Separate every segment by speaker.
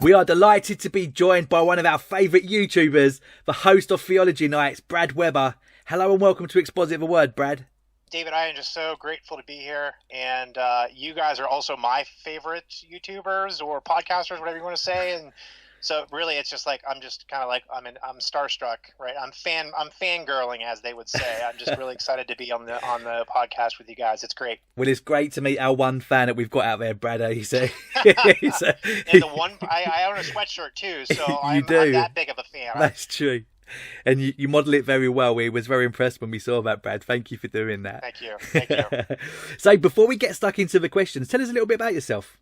Speaker 1: We are delighted to be joined by one of our favourite YouTubers, the host of Theology Nights, Brad Weber. Hello and welcome to Exposit The Word, Brad.
Speaker 2: David, I am just so grateful to be here, and you guys are also my favorite YouTubers or podcasters, whatever you want to say. And so, really, it's just like I'm just kind of like I'm starstruck, right? I'm fangirling, as they would say. I'm just really excited to be on the podcast with you guys. It's great.
Speaker 1: Well, it's great to meet our one fan that we've got out there, Brad.
Speaker 2: And the one I own a sweatshirt too, so I'm that big of a fan.
Speaker 1: That's true. And you model it very well. We was very impressed when we saw that, Brad. Thank you for doing that.
Speaker 2: Thank you.
Speaker 1: So before we get stuck into the questions, tell us a little bit about yourself.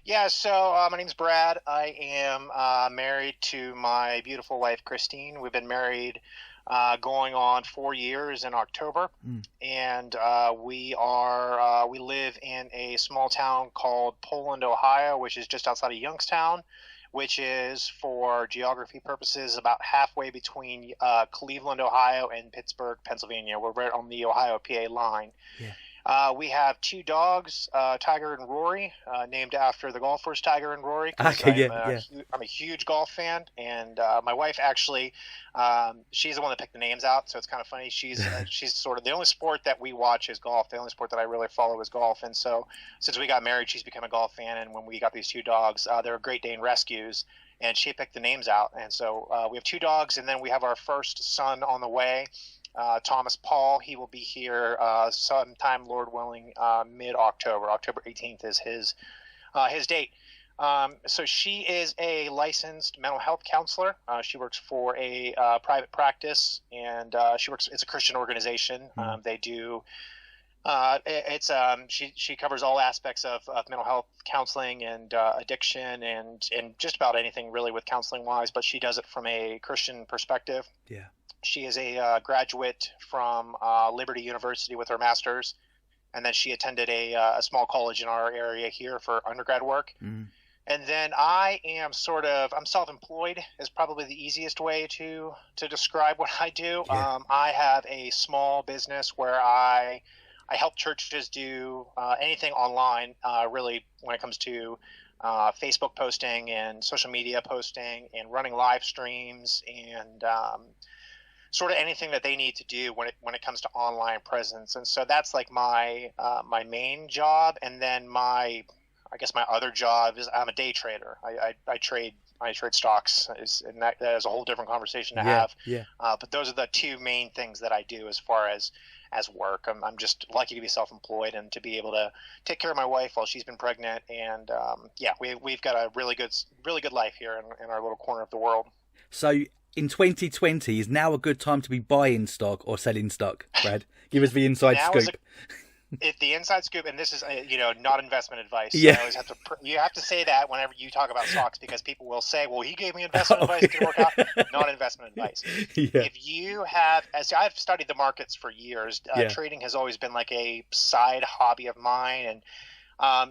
Speaker 2: Yeah, so my name's Brad. I am married to my beautiful wife, Christine. We've been married going on 4 years in October. And we live in a small town called Poland, Ohio, which is just outside of Youngstown, which is, for geography purposes, about halfway between Cleveland, Ohio, and Pittsburgh, Pennsylvania. We're right on the Ohio-PA line. Yeah. We have 2 dogs, Tiger and Rory, named after the golfers Tiger and Rory.
Speaker 1: Okay,
Speaker 2: I'm a huge golf fan, and my wife actually, she's the one that picked the names out, so it's kind of funny. She's sort of the only sport that we watch is golf. The only sport that I really follow is golf, and so since we got married, she's become a golf fan. And when we got these 2 dogs, they're Great Dane Rescues, and she picked the names out. And so we have 2 dogs, and then we have our first son on the way. Thomas Paul. He will be here sometime, Lord willing, mid-October. October 18th is his date. So she is a licensed mental health counselor. She works for a private practice, and it's a Christian organization. They do she covers all aspects of mental health counseling and addiction and just about anything really with counseling wise, but she does it from a Christian perspective.
Speaker 1: Yeah.
Speaker 2: She is a graduate from Liberty University with her master's, and then she attended a small college in our area here for undergrad work. And then I am I'm self-employed is probably the easiest way to describe what I do. Yeah. I have a small business where I help churches do anything online, really, when it comes to Facebook posting and social media posting and running live streams and sort of anything that they need to do when it comes to online presence. And so that's like my main job. And then my other job is I'm a day trader. I trade stocks, and that is a whole different conversation to have. Yeah. But those are the 2 main things that I do as far as work. I'm just lucky to be self-employed and to be able to take care of my wife while she's been pregnant. And we've got a really good life here in our little corner of the world.
Speaker 1: So in 2020 is now a good time to be buying stock or selling stock, Brad? Give us the inside scoop.
Speaker 2: The inside scoop, and this is not investment advice.
Speaker 1: Yeah.
Speaker 2: I always you have to say that whenever you talk about stocks, because people will say, "Well, he gave me investment advice. It didn't work out." Not investment advice. Yeah. If you have, I've studied the markets for years. Trading has always been like a side hobby of mine, and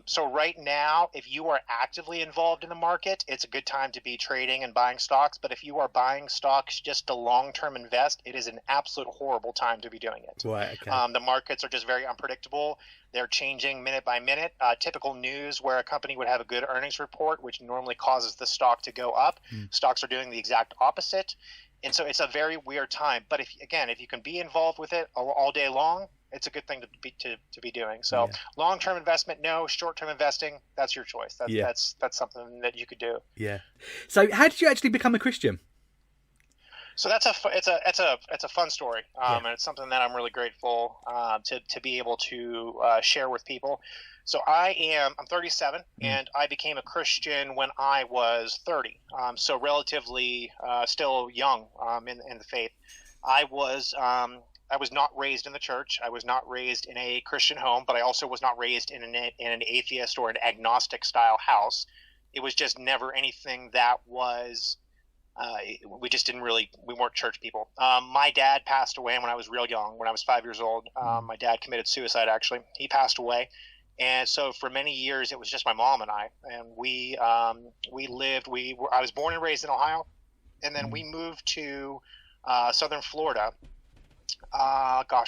Speaker 2: so right now, if you are actively involved in the market, it's a good time to be trading and buying stocks. But if you are buying stocks just to long-term invest, it is an absolute horrible time to be doing it.
Speaker 1: Right, okay.
Speaker 2: The markets are just very unpredictable. They're changing minute by minute. Typical news where a company would have a good earnings report, which normally causes the stock to go up. Stocks are doing the exact opposite. And so it's a very weird time. But if you can be involved with it all day long, it's a good thing to be doing. So long-term investment, no. Short-term investing, that's your choice. That's something that you could do. Yeah.
Speaker 1: So how did you actually become a Christian?
Speaker 2: So it's a fun story, and it's something that I'm really grateful to be able to share with people. So I'm 37, and I became a Christian when I was 30. So relatively still young in the faith. I was not raised in the church. I was not raised in a Christian home, but I also was not raised in an atheist or an agnostic style house. It was just never anything that was. We weren't church people. My dad passed away when I was real young. When I was 5 years old, my dad committed suicide. Actually, he passed away. And so for many years, it was just my mom and I, and I was born and raised in Ohio, and then we moved to southern Florida.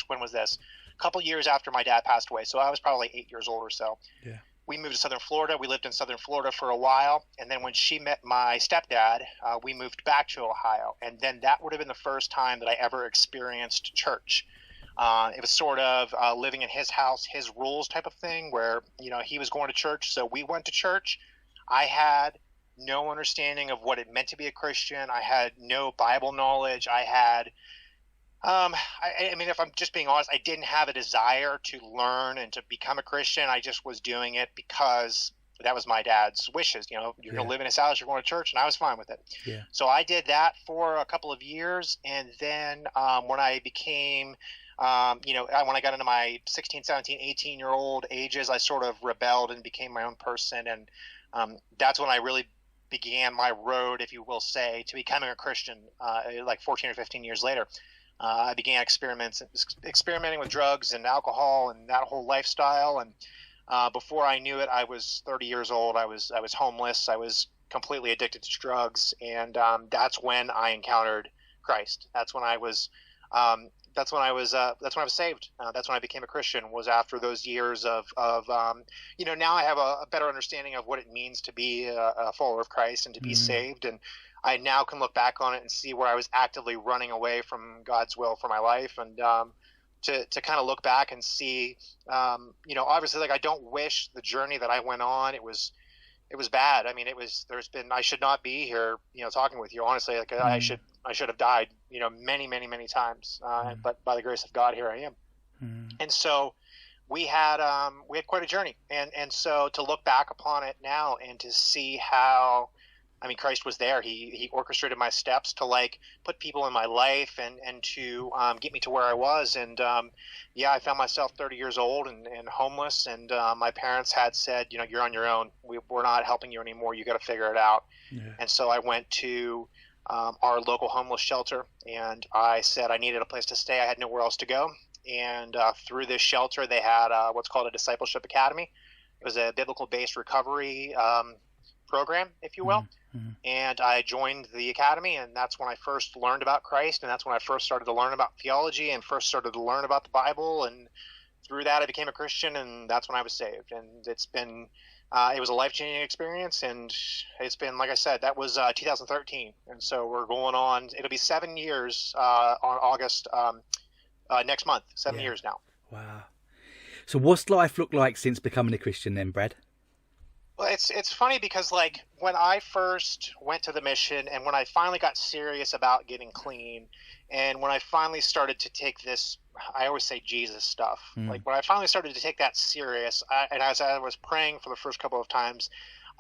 Speaker 2: When was this? A couple years after my dad passed away. So I was probably 8 years old or so. Yeah. we moved to Southern Florida. We lived in Southern Florida for a while. And then when she met my stepdad, we moved back to Ohio. And then that would have been the first time that I ever experienced church. It was sort of living in his house, his rules type of thing, where, he was going to church. So we went to church. I had no understanding of what it meant to be a Christian. I had no Bible knowledge. I had I mean, if I'm just being honest, I didn't have a desire to learn and to become a Christian. I just was doing it because that was my dad's wishes. You're going to live in his house, you're going to church, and I was fine with it.
Speaker 1: Yeah.
Speaker 2: So I did that for a couple of years. And then when I became, when I got into my 16, 17, 18-year-old ages, I sort of rebelled and became my own person. And that's when I really began my road, if you will say, to becoming a Christian, like 14 or 15 years later. I began experimenting with drugs and alcohol and that whole lifestyle. And before I knew it, I was 30 years old. I was homeless. I was completely addicted to drugs. And that's when I encountered Christ. That's when I was saved. That's when I became a Christian, was after those years of now I have a better understanding of what it means to be a follower of Christ and to be saved. And I now can look back on it and see where I was actively running away from God's will for my life, and to kind of look back and see, obviously, like, I don't wish the journey that I went on. It was bad. I mean, I should not be here, talking with you. Honestly, like, I should have died, many, many, many times. But by the grace of God, here I am. And so we had quite a journey, and so to look back upon it now and to see how, Christ was there. He orchestrated my steps to, like, put people in my life and to get me to where I was. And I found myself 30 years old and homeless. And my parents had said, you're on your own. We're not helping you anymore. You got to figure it out. Yeah. And so I went to our local homeless shelter, and I said I needed a place to stay. I had nowhere else to go. And through this shelter, they had what's called a discipleship academy. It was a biblical-based recovery program, if you will. And I joined the academy, and that's when I first learned about Christ, and that's when I first started to learn about theology and first started to learn about the Bible. And through that, I became a Christian, and that's when I was saved. And it's been it was a life-changing experience, and it's been, like I said, that was 2013, and so we're going on. It'll be 7 years on August next month. 7 years now.
Speaker 1: Wow. So what's life look like since becoming a Christian then, Brad?
Speaker 2: Well, it's funny because, like, when I first went to the mission and when I finally got serious about getting clean, and when I finally started to take this, I always say Jesus stuff, like when I finally started to take that serious, and as I was praying for the first couple of times,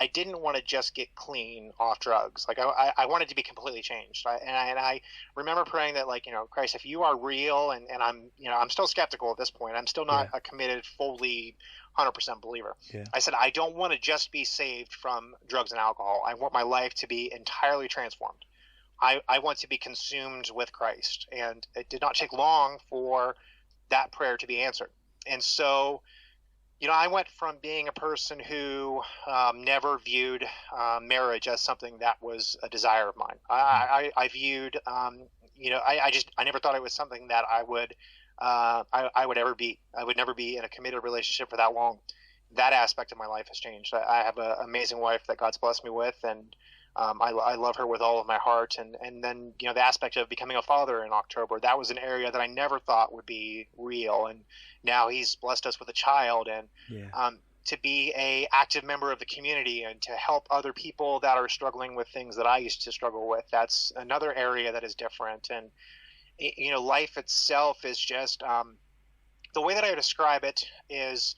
Speaker 2: I didn't want to just get clean off drugs. Like, I wanted to be completely changed. And I remember praying that, like, Christ, if you are real, and I'm still skeptical at this point. I'm still not a committed, fully 100% believer. Yeah. I said, I don't want to just be saved from drugs and alcohol. I want my life to be entirely transformed. I want to be consumed with Christ. And it did not take long for that prayer to be answered. And so, I went from being a person who never viewed marriage as something that was a desire of mine. I viewed, I never thought it was something that I would ever be. I would never be in a committed relationship for that long. That aspect of my life has changed. I have an amazing wife that God's blessed me with, and I love her with all of my heart. And then, the aspect of becoming a father in October, that was an area that I never thought would be real. And now he's blessed us with a child, and to be a active member of the community and to help other people that are struggling with things that I used to struggle with. That's another area that is different. And, life itself is just, the way that I describe it is,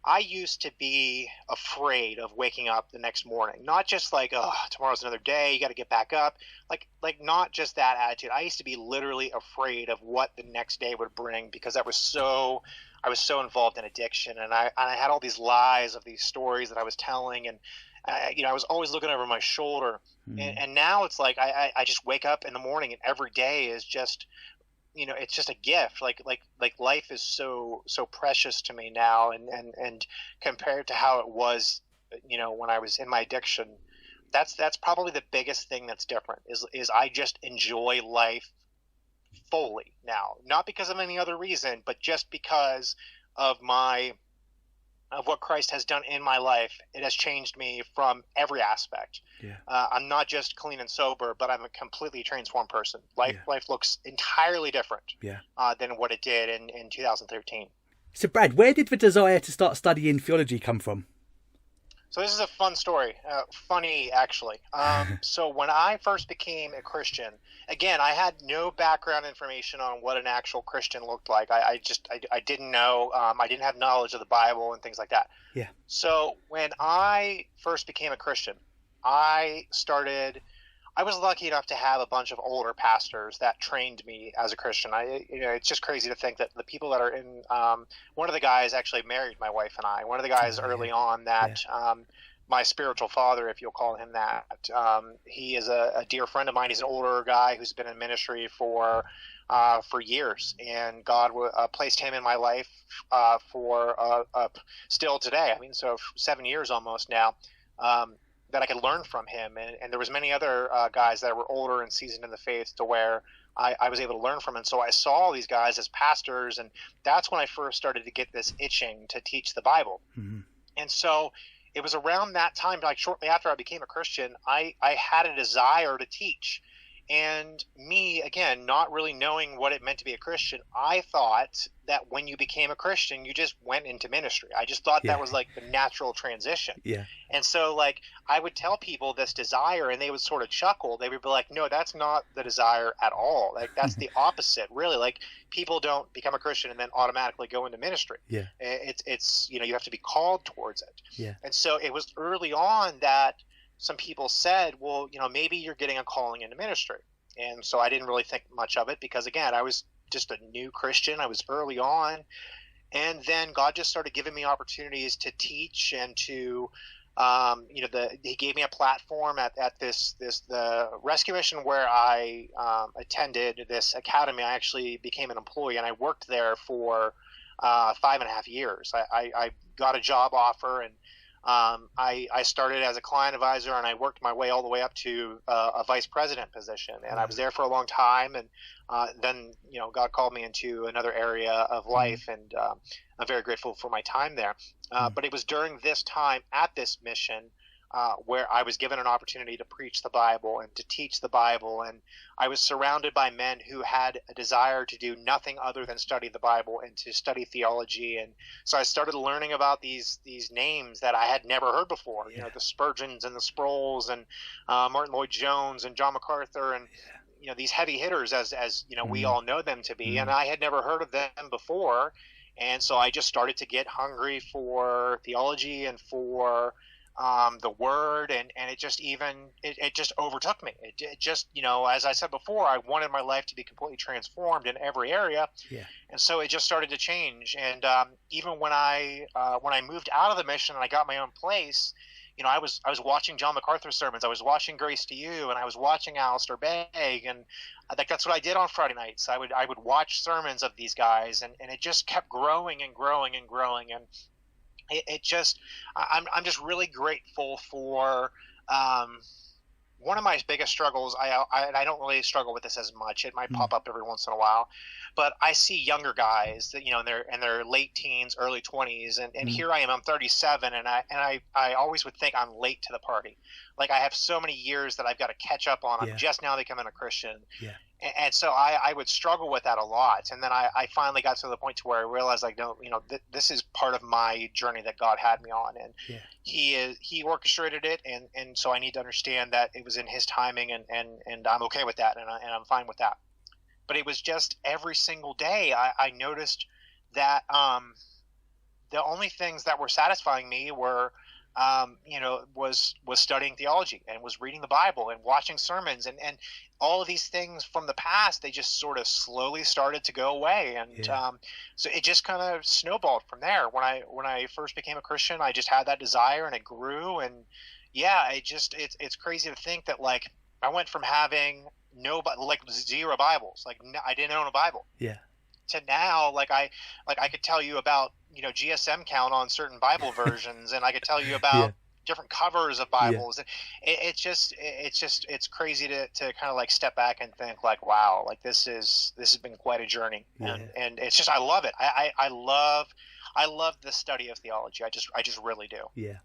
Speaker 2: I used to be afraid of waking up the next morning. Not just like, oh, tomorrow's another day, you got to get back up. Like not just that attitude. I used to be literally afraid of what the next day would bring, because I was so involved in addiction, and I had all these lies of these stories that I was telling, and I was always looking over my shoulder. And now it's like I just wake up in the morning, and every day is just, it's just a gift. Like life is so precious to me now, and compared to how it was, when I was in my addiction, that's probably the biggest thing that's different is I just enjoy life fully now, not because of any other reason, but just because of my of what Christ has done in my life, it has changed me from every aspect.
Speaker 1: Yeah.
Speaker 2: I'm not just clean and sober, but I'm a completely transformed person. Life
Speaker 1: Yeah.
Speaker 2: looks entirely different
Speaker 1: Yeah.
Speaker 2: than what it did in 2013.
Speaker 1: So, Brad, where did the desire to start studying theology come from?
Speaker 2: So this is a fun story, funny actually. So when I first became a Christian, again, I had no background information on what an actual Christian looked like. I didn't know. I didn't have knowledge of the Bible and things like that.
Speaker 1: Yeah.
Speaker 2: So when I first became a Christian, I was lucky enough to have a bunch of older pastors that trained me as a Christian. It's just crazy to think that the people that are in, one of the guys actually married my wife and I. One of the guys early on that, my spiritual father, if you'll call him that, he is a dear friend of mine. He's an older guy who's been in ministry for years, and God placed him in my life for still today. I mean, so 7 years almost now. That I could learn from him, and there was many other guys that were older and seasoned in the faith to where I was able to learn from. And so I saw these guys as pastors, and that's when I first started to get this itching to teach the Bible.
Speaker 1: Mm-hmm.
Speaker 2: And so it was around that time, like shortly after I became a Christian, I had a desire to teach. And me, again, not really knowing what it meant to be a Christian, I thought that when you became a Christian, you just went into ministry. I just thought that was like the natural transition.
Speaker 1: Yeah.
Speaker 2: And so, like, I would tell people this desire, and they would sort of chuckle. They would be like, no, that's not the desire at all. Like, that's the opposite, really. Like, people don't become a Christian and then automatically go into ministry.
Speaker 1: Yeah.
Speaker 2: It's you have to be called towards it.
Speaker 1: Yeah.
Speaker 2: And so it was early on that some people said, well, maybe you're getting a calling into ministry. And so I didn't really think much of it because, again, I was just a new Christian. I was early on. And then God just started giving me opportunities to teach and to, he gave me a platform at the rescue mission where I attended this academy. I actually became an employee, and I worked there for 5.5 years. I got a job offer, and I started as a client advisor, and I worked my way all the way up to a vice president position, and I was there for a long time. And then God called me into another area of life, and I'm very grateful for my time there. But it was during this time at this mission where I was given an opportunity to preach the Bible and to teach the Bible, and I was surrounded by men who had a desire to do nothing other than study the Bible and to study theology. And so I started learning about these names that I had never heard before, the Spurgeons and the Sproul's and Martin Lloyd-Jones and John MacArthur and these heavy hitters as we all know them to be. And I had never heard of them before. And so I just started to get hungry for theology and for the Word, and it just overtook me. It just, as I said before, I wanted my life to be completely transformed in every area. Yeah. And so it just started to change. And even when I moved out of the mission and I got my own place, I was watching John MacArthur sermons. I was watching Grace to You, and I was watching Alistair Begg, and I think that's what I did on Friday nights. I would watch sermons of these guys, and it just kept growing and growing and growing. And I'm just really grateful for one of my biggest struggles. I don't really struggle with this as much. It might pop up every once in a while, but I see younger guys that in their late teens, early 20s, and here I am. I'm 37, and I always would think I'm late to the party. Like, I have so many years that I've got to catch up on. I'm just now becoming a Christian. Yeah. And so I would struggle with that a lot. And then I finally got to the point to where I realized, like, no, this is part of my journey that God had me on. And he orchestrated it. And so I need to understand that it was in his timing, and I'm okay with that. And I'm fine with that. But it was just every single day I noticed that the only things that were satisfying me were was studying theology and was reading the Bible and watching sermons and all of these things from the past. They just sort of slowly started to go away. And so it just kind of snowballed from there. When I first became a Christian, I just had that desire, and it grew. And it's crazy to think that, like, I went from having zero Bibles, I didn't own a Bible. Yeah. To now, I could tell you about GSM count on certain Bible versions, and I could tell you about different covers of Bibles. And it's crazy to kind of like step back and think, like, wow, like this has been quite a journey. And it's just, I love it. I love the study of theology. I just really do.
Speaker 1: Yeah.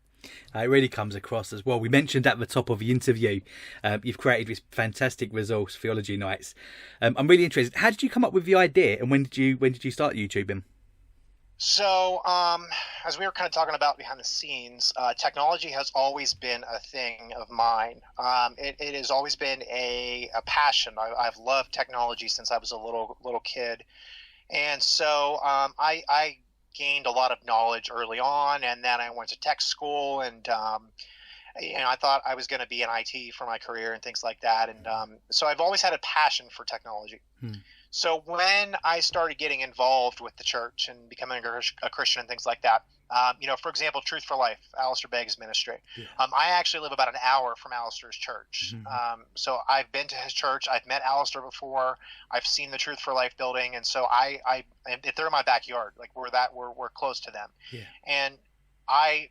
Speaker 1: It really comes across as well. We mentioned at the top of the interview, you've created this fantastic resource, Theology Nights. I'm really interested. How did you come up with the idea, and when did you start YouTubing?
Speaker 2: So, as we were kind of talking about behind the scenes, technology has always been a thing of mine. It has always been a passion. I've loved technology since I was a little kid, and so I gained a lot of knowledge early on, and then I went to tech school, and I thought I was going to be in IT for my career and things like that, and so I've always had a passion for technology. So when I started getting involved with the church and becoming a Christian and things like that, for example, Truth for Life, Alistair Begg's ministry. Yeah. I actually live about an hour from Alistair's church. So I've been to his church. I've met Alistair before. I've seen the Truth for Life building. And so they're in my backyard. Like we're close to them. Yeah. And I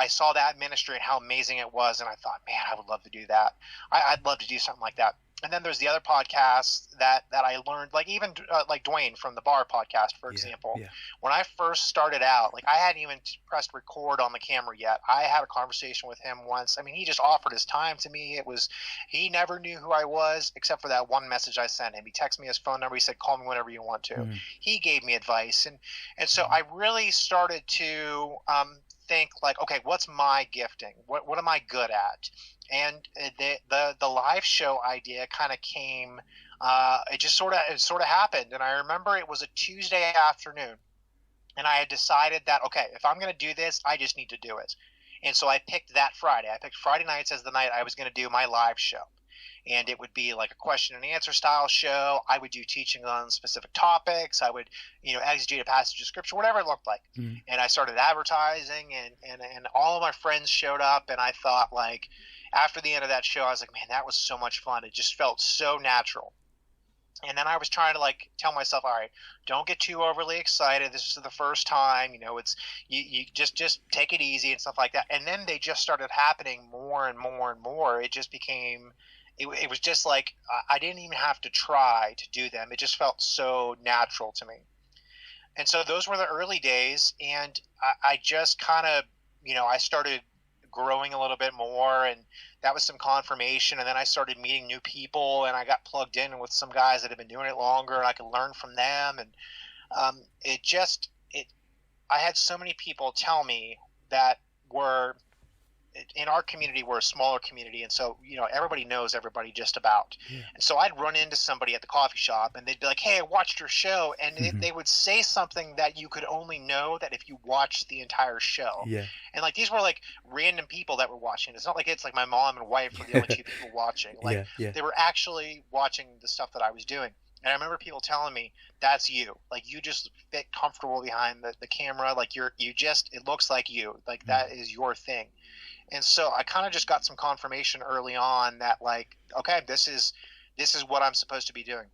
Speaker 2: saw that ministry and how amazing it was. And I thought, man, I would love to do that. I'd love to do something like that. And then there's the other podcasts that I learned, like even like Dwayne from the Bar podcast, for example. Yeah. When I first started out, like I hadn't even pressed record on the camera yet. I had a conversation with him once. I mean, he just offered his time to me. He never knew who I was except for that one message I sent him. He texted me his phone number. He said, call me whenever you want to. He gave me advice. And so I really started to think like, okay, what's my gifting? What am I good at? And the live show idea kind of came. It sort of happened, and I remember it was a Tuesday afternoon, and I had decided that okay, if I'm going to do this, I just need to do it. And so I picked that Friday. I picked Friday nights as the night I was going to do my live show, and it would be like a question and answer style show. I would do teaching on specific topics. I would exegete a passage of scripture, whatever it looked like. And I started advertising, and all of my friends showed up, and I thought like. After the end of that show, I was like, man, that was so much fun. It just felt so natural. And then I was trying to like tell myself, all right, don't get too overly excited. This is the first time, it's you just take it easy and stuff like that. And then they just started happening more and more and more. It just became, it was just like I didn't even have to try to do them. It just felt so natural to me. And so those were the early days, and I just kind of, I started growing a little bit more, and that was some confirmation. And then I started meeting new people, and I got plugged in with some guys that have been doing it longer, and I could learn from them. And I had so many people tell me that were in our community. We're a smaller community, and so everybody knows everybody just about. And so I'd run into somebody at the coffee shop, and they'd be like, hey, I watched your show, and they would say something that you could only know that if you watched the entire show. And like these were like random people that were watching. It's not like it's like my mom and wife were the only two people watching. Like they were actually watching the stuff that I was doing. And I remember people telling me, that's you. Like, you just fit comfortable behind the camera. Like, it looks like you. Like, that is your thing. And so I kind of just got some confirmation early on that, like, okay, this is what I'm supposed to be doing.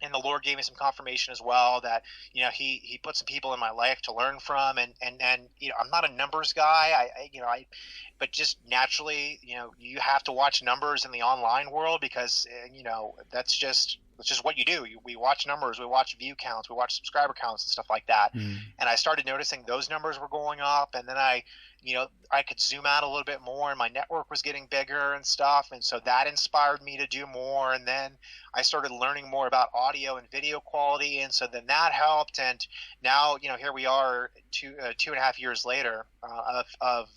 Speaker 2: And the Lord gave me some confirmation as well that, he put some people in my life to learn from. And I'm not a numbers guy. But just naturally, you have to watch numbers in the online world because, that's just what you do. We watch numbers, we watch view counts, we watch subscriber counts and stuff like that. And I started noticing those numbers were going up, and then I could zoom out a little bit more, and my network was getting bigger and stuff. And so that inspired me to do more. And then I started learning more about audio and video quality. And so then that helped. And now, here we are 2.5 years later of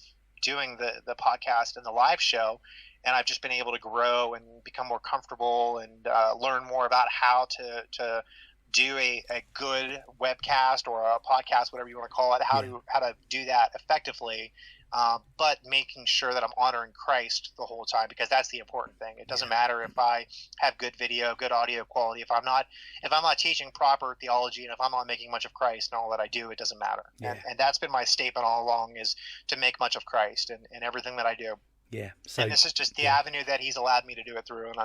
Speaker 2: doing the podcast and the live show. And I've just been able to grow and become more comfortable and learn more about how to do a good webcast or a podcast, whatever you want to call it, how to do that effectively, but making sure that I'm honoring Christ the whole time, because that's the important thing. It doesn't matter if I have good video, good audio quality. If I'm not teaching proper theology, and if I'm not making much of Christ and all that I do, it doesn't matter. And that's been my statement all along, is to make much of Christ in everything that I do.
Speaker 1: Yeah.
Speaker 2: And this is just the avenue that he's allowed me to do it through, and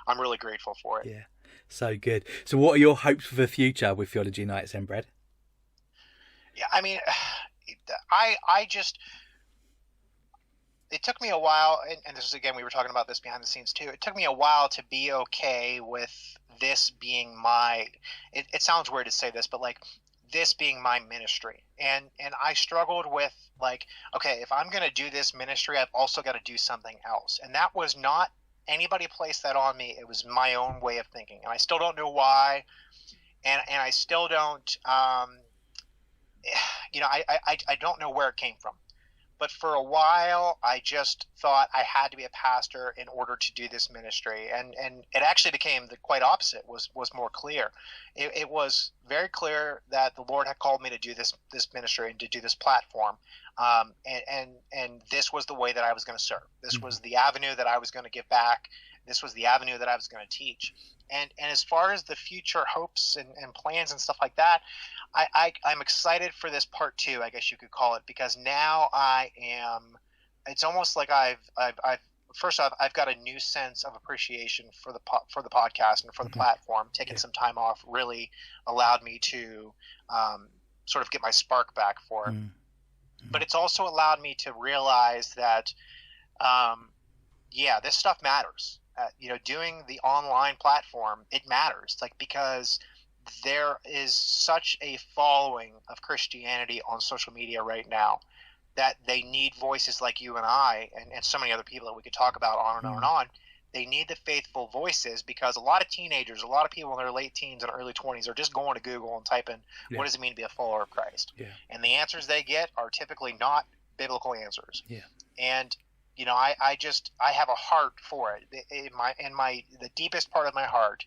Speaker 2: I'm really grateful for it.
Speaker 1: Yeah. So good. So what are your hopes for the future with Theology Nights, then, Brad?
Speaker 2: Yeah, I mean, it took me a while, and this is, again, we were talking about this behind the scenes too. It took me a while to be okay with this being it sounds weird to say this, but like this being my ministry. And I struggled with, like, okay, if I'm going to do this ministry, I've also got to do something else. And that was not anybody placed that on me. It was my own way of thinking. And I still don't know why. And I still don't, I don't know where it came from. But for a while, I just thought I had to be a pastor in order to do this ministry. And it actually became the quite opposite, was more clear. It was very clear that the Lord had called me to do this ministry and to do this platform. And this was the way that I was going to serve. This was the avenue that I was going to give back. This was the avenue that I was going to teach. And as far as the future hopes and plans and stuff like that, I'm excited for this part 2, I guess you could call it, because now it's almost like I've first off, I've got a new sense of appreciation for the podcast and for the platform. Taking some time off really allowed me to sort of get my spark back for it. But it's also allowed me to realize that, this stuff matters. Doing the online platform, it matters, like, because there is such a following of Christianity on social media right now that they need voices like you and I and so many other people that we could talk about on and on and on. They need the faithful voices, because a lot of teenagers, a lot of people in their late teens and early 20s are just going to Google and typing, what does it mean to be a follower of Christ? And the answers they get are typically not biblical answers. And I have a heart for it. In the deepest part of my heart,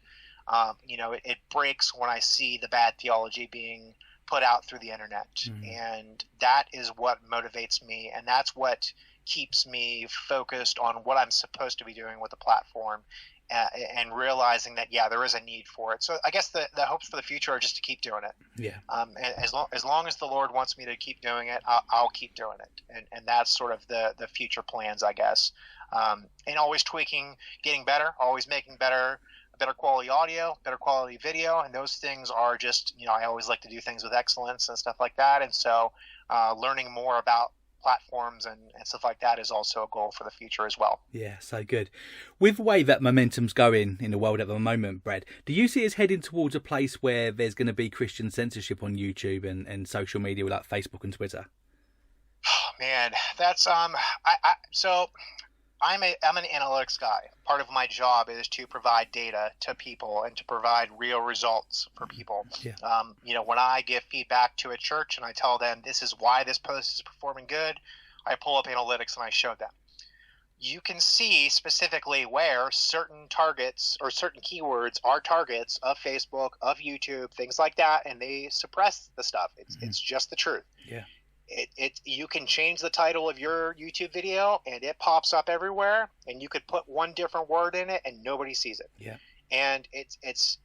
Speaker 2: it breaks when I see the bad theology being put out through the internet. And that is what motivates me, and that's what keeps me focused on what I'm supposed to be doing with the platform, and realizing that, there is a need for it. So I guess the hopes for the future are just to keep doing it. And as long as the Lord wants me to keep doing it, I'll keep doing it. And that's sort of the future plans, I guess. And always tweaking, getting better, always making better quality audio, better quality video. And those things are just, I always like to do things with excellence and stuff like that. And so learning more about platforms and stuff like that is also a goal for the future as well.
Speaker 1: Yeah, so good. With the way that momentum's going in the world at the moment, Brad, do you see us heading towards a place where there's going to be Christian censorship on YouTube and social media like Facebook and Twitter?
Speaker 2: Oh, man, that's so I'm an analytics guy. Part of my job is to provide data to people and to provide real results for people. When I give feedback to a church and I tell them this is why this post is performing good, I pull up analytics and I show them. You can see specifically where certain targets or certain keywords are targets of Facebook, of YouTube, things like that, and they suppress the stuff. It's just the truth. You can change the title of your YouTube video and it pops up everywhere, and you could put one different word in it and nobody sees it. And it's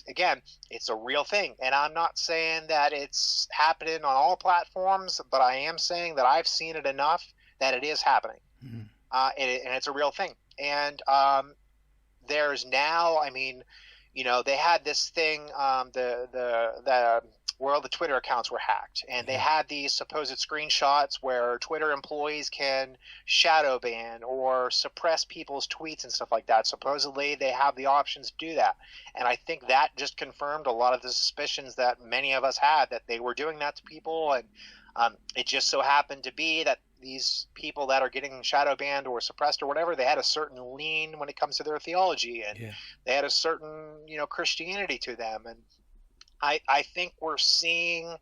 Speaker 2: again, it's a real thing. And I'm not saying that it's happening on all platforms, but I am saying that I've seen it enough that it is happening. And it's a real thing. And there's now, they had this thing, where all the Twitter accounts were hacked, and they had these supposed screenshots where Twitter employees can shadow ban or suppress people's tweets and stuff like that. Supposedly they have the options to do that. And I think that just confirmed a lot of the suspicions that many of us had, that they were doing that to people. And it just so happened to be that these people that are getting shadow banned or suppressed or whatever, they had a certain lean when it comes to their theology, and they had a certain, Christianity to them. And I think we're seeing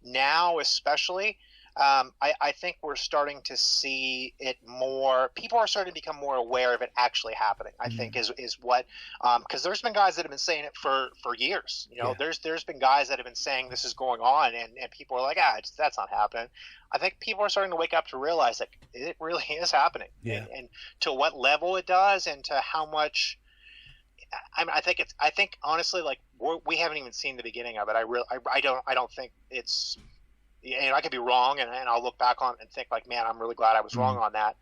Speaker 2: now, especially, I think we're starting to see it more. People are starting to become more aware of it actually happening, I think is what, because there's been guys that have been saying it for years. There's been guys that have been saying this is going on, and people are like, that's not happening. I think people are starting to wake up to realize that it really is happening, and to what level it does, and to how much. I think honestly, like, we haven't even seen the beginning of it. I don't think it's, and I could be wrong, and I'll look back on it and think like, man, I'm really glad I was wrong on that.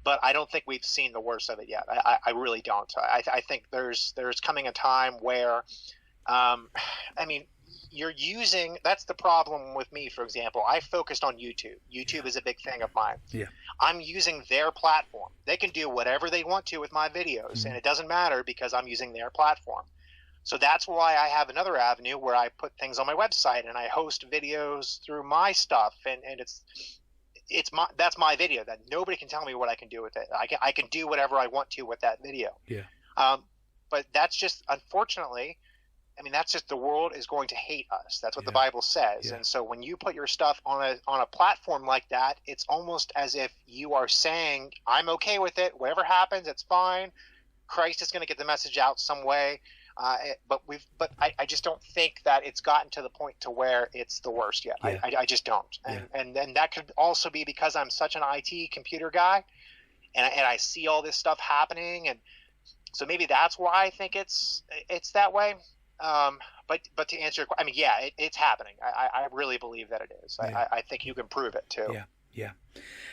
Speaker 2: But I don't think we've seen the worst of it yet. I really don't. I think there's coming a time where, that's the problem with me, for example. I focused on YouTube. YouTube is a big thing of mine. I'm using their platform. They can do whatever they want to with my videos, and it doesn't matter because I'm using their platform. So that's why I have another avenue where I put things on my website and I host videos through my stuff, and that's my video that nobody can tell me what I can do with it. I can do whatever I want to with that video.
Speaker 1: Yeah.
Speaker 2: But that's just, unfortunately, I mean, that's just, the world is going to hate us. That's what the
Speaker 1: Yeah.
Speaker 2: Bible says.
Speaker 1: Yeah.
Speaker 2: And so when you put your stuff on a platform like that, it's almost as if you are saying, I'm okay with it. Whatever happens, it's fine. Christ is going to get the message out some way. But I just don't think that it's gotten to the point to where it's the worst yet.
Speaker 1: Yeah.
Speaker 2: I just don't. And that could also be because I'm such an IT computer guy, and I see all this stuff happening, and so maybe that's why I think it's that way. But to answer your question, I mean, yeah, it's happening. I really believe that it is.
Speaker 1: Yeah.
Speaker 2: I think you can prove it too.
Speaker 1: Yeah, yeah.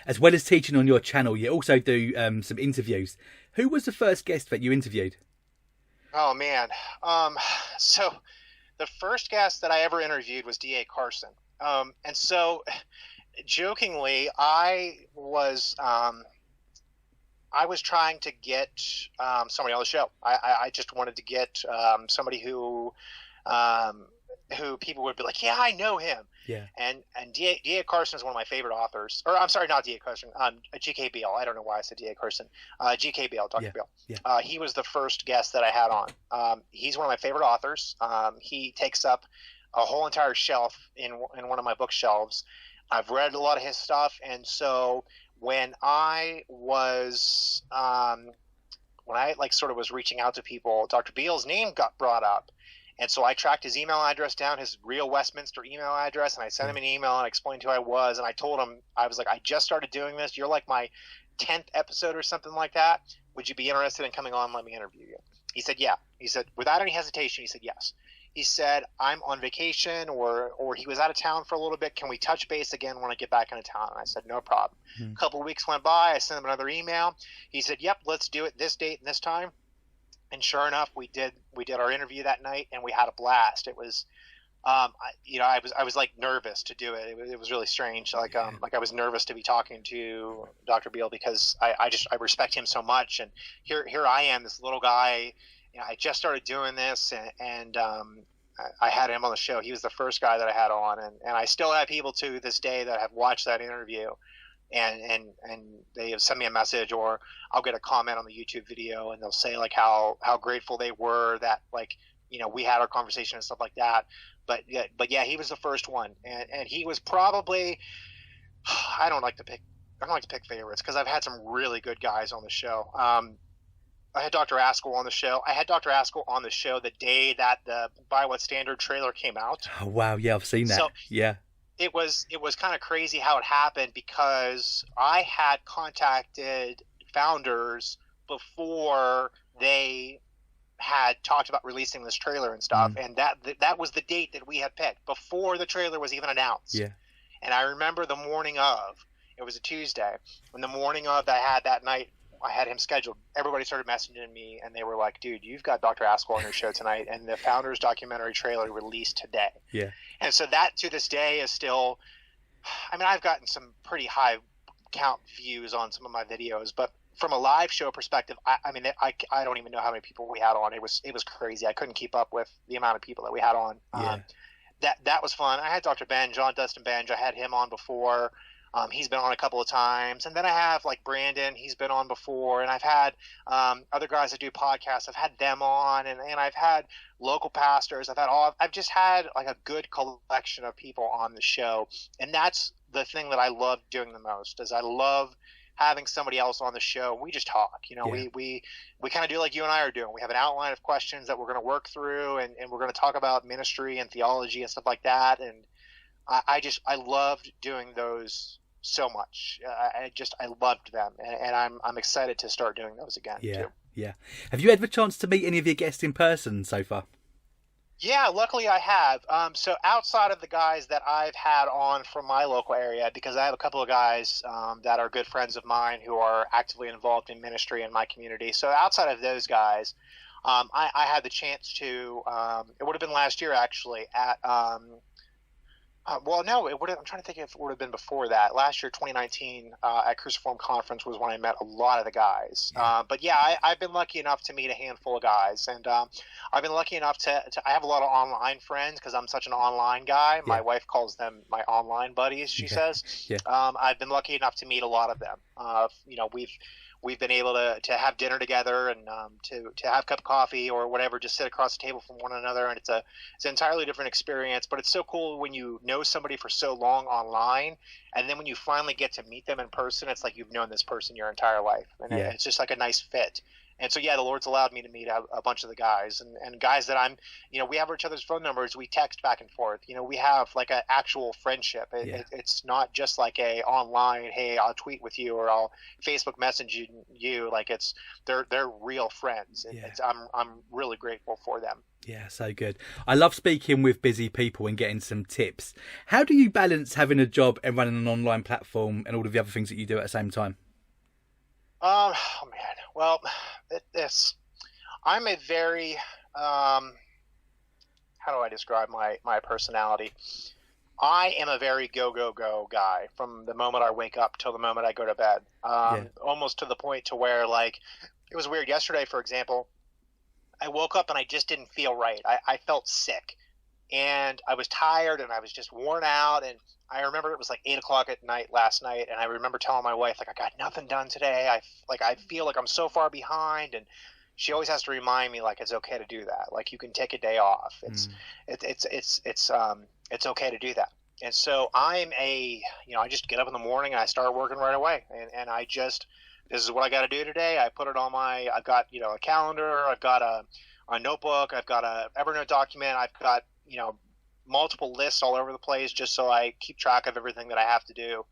Speaker 1: As well as teaching on your channel, you also do some interviews. Who was the first guest that you interviewed?
Speaker 2: Oh man. So the first guest that I ever interviewed was D.A. Carson. And so jokingly, I was trying to get somebody on the show. I just wanted to get somebody who people would be like, yeah, I know him.
Speaker 1: Yeah.
Speaker 2: And D.A. Carson is one of my favorite authors. Or I'm sorry, not D.A. Carson. G.K. Beale. I don't know why I said D.A. Carson. G.K. Beale, Dr. Beale.
Speaker 1: Yeah.
Speaker 2: He was the first guest that I had on. He's one of my favorite authors. He takes up a whole entire shelf in one of my bookshelves. I've read a lot of his stuff, and so when I was sort of was reaching out to people, Dr. Beale's name got brought up. And so I tracked his email address down, his real Westminster email address, and I sent him an email and explained who I was. And I told him, I was like, I just started doing this. You're like my 10th episode or something like that. Would you be interested in coming on and let me interview you? He said, yeah. He said, without any hesitation, he said, yes. He said, I'm on vacation, or he was out of town for a little bit. Can we touch base again when I get back into town? And I said, no problem. A couple of weeks went by. I sent him another email. He said, yep, let's do it this date and this time. And sure enough, we did our interview that night, and we had a blast. It was, I was like nervous to do it. It was really strange. Like I was nervous to be talking to Dr. Beale because I respect him so much. And here I am, this little guy. You know, I just started doing this, and I had him on the show. He was the first guy that I had on, and I still have people to this day that have watched that interview. And they have sent me a message, or I'll get a comment on the YouTube video, and they'll say like how grateful they were that, like, you know, we had our conversation and stuff like that. But yeah, he was the first one, and he was probably, I don't like to pick favorites because I've had some really good guys on the show. I had Dr. Askell on the show. I had Dr. Askell on the show the day that the By What Standard trailer came out.
Speaker 1: Oh wow, yeah, I've seen that.
Speaker 2: So,
Speaker 1: yeah.
Speaker 2: It was kind of crazy how it happened because I had contacted founders before they had talked about releasing this trailer and stuff, and that was the date that we had picked before the trailer was even announced.
Speaker 1: Yeah. And
Speaker 2: I remember the morning of, it was a Tuesday, when the morning of that I had that night, I had him scheduled. Everybody started messaging me, and they were like, dude, you've got Dr. Askell on your show tonight, and the Founders documentary trailer released today.
Speaker 1: Yeah.
Speaker 2: And so that, to this day, is still, I mean, I've gotten some pretty high count views on some of my videos, but from a live show perspective, I mean, I don't even know how many people we had on. It was crazy. I couldn't keep up with the amount of people that we had on.
Speaker 1: Yeah.
Speaker 2: That was fun. I had Dr. Ben, John Dustin Benge. I had him on before. He's been on a couple of times, and then I have like Brandon. He's been on before, and I've had other guys that do podcasts. I've had them on, and I've had local pastors. I've just had like a good collection of people on the show, and that's the thing that I love doing the most. Is I love having somebody else on the show. We just talk. You know,
Speaker 1: Yeah.
Speaker 2: we kind of do like you and I are doing. We have an outline of questions that we're going to work through, and we're going to talk about ministry and theology and stuff like that. And I loved doing those so much. I loved them, and I'm excited to start doing those again.
Speaker 1: Yeah,
Speaker 2: too.
Speaker 1: yeah. Have you had the chance to meet any of your guests in person so far?
Speaker 2: Yeah, luckily I have. So outside of the guys that I've had on from my local area, because I have a couple of guys that are good friends of mine who are actively involved in ministry in my community. So outside of those guys, I had the chance to, it would have been last year actually, at Well, no, it would. I'm trying to think if it would have been before that. Last year, 2019, at Cruciform Conference was when I met a lot of the guys. But yeah, I've been lucky enough to meet a handful of guys, and I've been lucky enough to I have a lot of online friends because I'm such an online guy. My wife calls them my online buddies. She says.
Speaker 1: Yeah.
Speaker 2: I've been lucky enough to meet a lot of them. We've been able to have dinner together and to have a cup of coffee or whatever, just sit across the table from one another, and it's an entirely different experience. But it's so cool when you know somebody for so long online, and then when you finally get to meet them in person, it's like you've known this person your entire life, and it's just like a nice fit. And so, yeah, the Lord's allowed me to meet a bunch of the guys and guys that we have each other's phone numbers. We text back and forth. We have like an actual friendship. It's not just like a online, hey, I'll tweet with you or I'll Facebook message you. Like they're real friends. I'm really grateful for them.
Speaker 1: Yeah, so good. I love speaking with busy people and getting some tips. How do you balance having a job and running an online platform and all of the other things that you do at the same time?
Speaker 2: Oh man. Well, I'm a very, how do I describe my personality? I am a very go guy from the moment I wake up till the moment I go to bed. Almost to the point to where, like, it was weird yesterday, for example. I woke up and I just didn't feel right. I felt sick and I was tired and I was just worn out. And I remember it was like 8 o'clock at night last night. And I remember telling my wife, like, I got nothing done today. I feel like I'm so far behind. And she always has to remind me, like, it's okay to do that. Like, you can take a day off. It's okay to do that. And so I just get up in the morning and I start working right away. And this is what I got to do today. I put it on I've got, a calendar, I've got a notebook, I've got a Evernote document, I've got, multiple lists all over the place just so I keep track of everything that I have to do.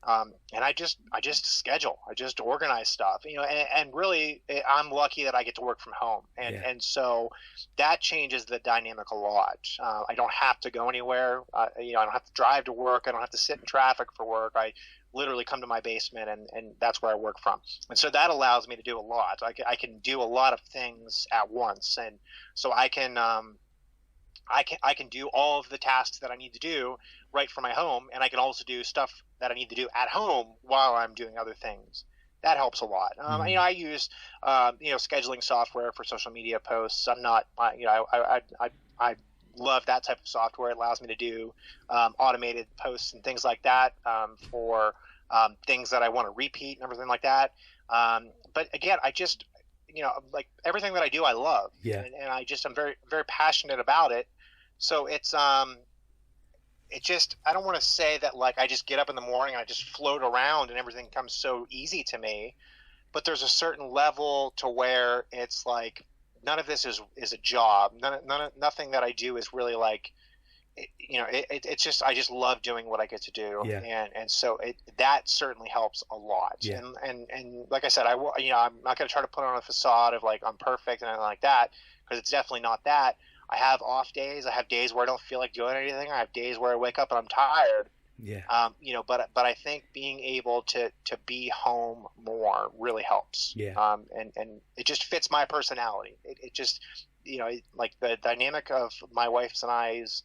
Speaker 2: And I just schedule, I just organize stuff, and really I'm lucky that I get to work from home. And so that changes the dynamic a lot. I don't have to go anywhere. I don't have to drive to work. I don't have to sit in traffic for work. I literally come to my basement and that's where I work from. And so that allows me to do a lot. I can do a lot of things at once. And so I can do all of the tasks that I need to do right from my home, and I can also do stuff that I need to do at home while I'm doing other things. That helps a lot. I use scheduling software for social media posts. I'm not I love that type of software. It allows me to do automated posts and things like that for things that I want to repeat and everything like that. But again, I just like everything that I do, I love. And I'm very, very passionate about it. So it's I don't want to say that like I just get up in the morning and I just float around and everything comes so easy to me, but there's a certain level to where it's like none of this is a job. Nothing that I do is really like, it's just I just love doing what I get to do, and so that certainly helps a lot. And like I said, I'm not going to try to put on a facade of like I'm perfect and anything like that, because it's definitely not that. I have off days. I have days where I don't feel like doing anything. I have days where I wake up and I'm tired. But I think being able to be home more really helps. And it just fits my personality. It just like the dynamic of my wife's and I's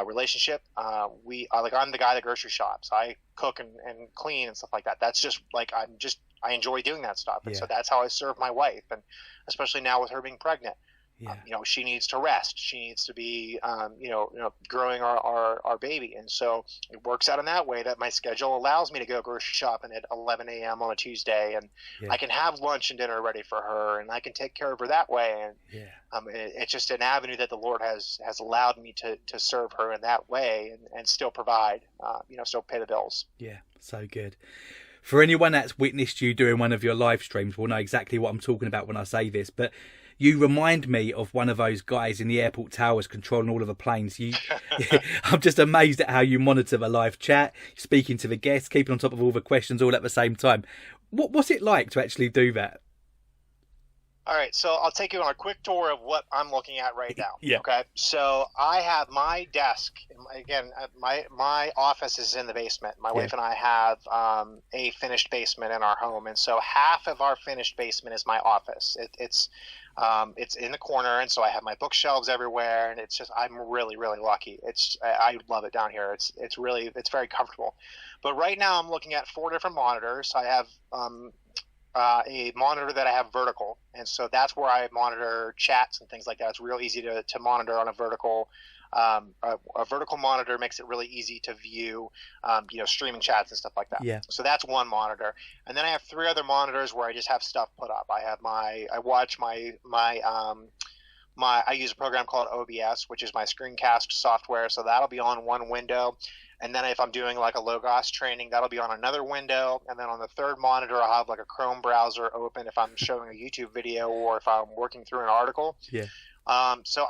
Speaker 2: relationship. I'm the guy that grocery shops. I cook and clean and stuff like that. That's just like I enjoy doing that stuff, and so that's how I serve my wife, and especially now with her being pregnant. She needs to rest. She needs to be, growing our baby. And so it works out in that way that my schedule allows me to go grocery shopping at 11 a.m. on a Tuesday, and I can have lunch and dinner ready for her, and I can take care of her that way. And it's just an avenue that the Lord has allowed me to serve her in that way and still provide, still pay the bills.
Speaker 1: Yeah, so good. For anyone that's witnessed you doing one of your live streams will know exactly what I'm talking about when I say this, but you remind me of one of those guys in the airport towers controlling all of the planes. I'm just amazed at how you monitor the live chat, speaking to the guests, keeping on top of all the questions all at the same time. What's it like to actually do that?
Speaker 2: All right, so I'll take you on a quick tour of what I'm looking at right now. Okay, so I have my desk. Again, my office is in the basement. My wife and I have a finished basement in our home, and so half of our finished basement is my office. It's It's in the corner, and so I have my bookshelves everywhere, and it's just, I'm really, really lucky. I love it down here. It's very comfortable. But right now I'm looking at 4 different monitors. I have a monitor that I have vertical, and so that's where I monitor chats and things like that. It's real easy to monitor on a vertical. A vertical monitor makes it really easy to view, streaming chats and stuff like that.
Speaker 1: Yeah.
Speaker 2: So that's one monitor, and then I have 3 other monitors where I just have stuff put up. I use a program called OBS, which is my screencast software. So that'll be on one window. And then if I'm doing like a Logos training, that'll be on another window. And then on the third monitor, I'll have like a Chrome browser open if I'm showing a YouTube video or if I'm working through an article.
Speaker 1: Yeah.
Speaker 2: So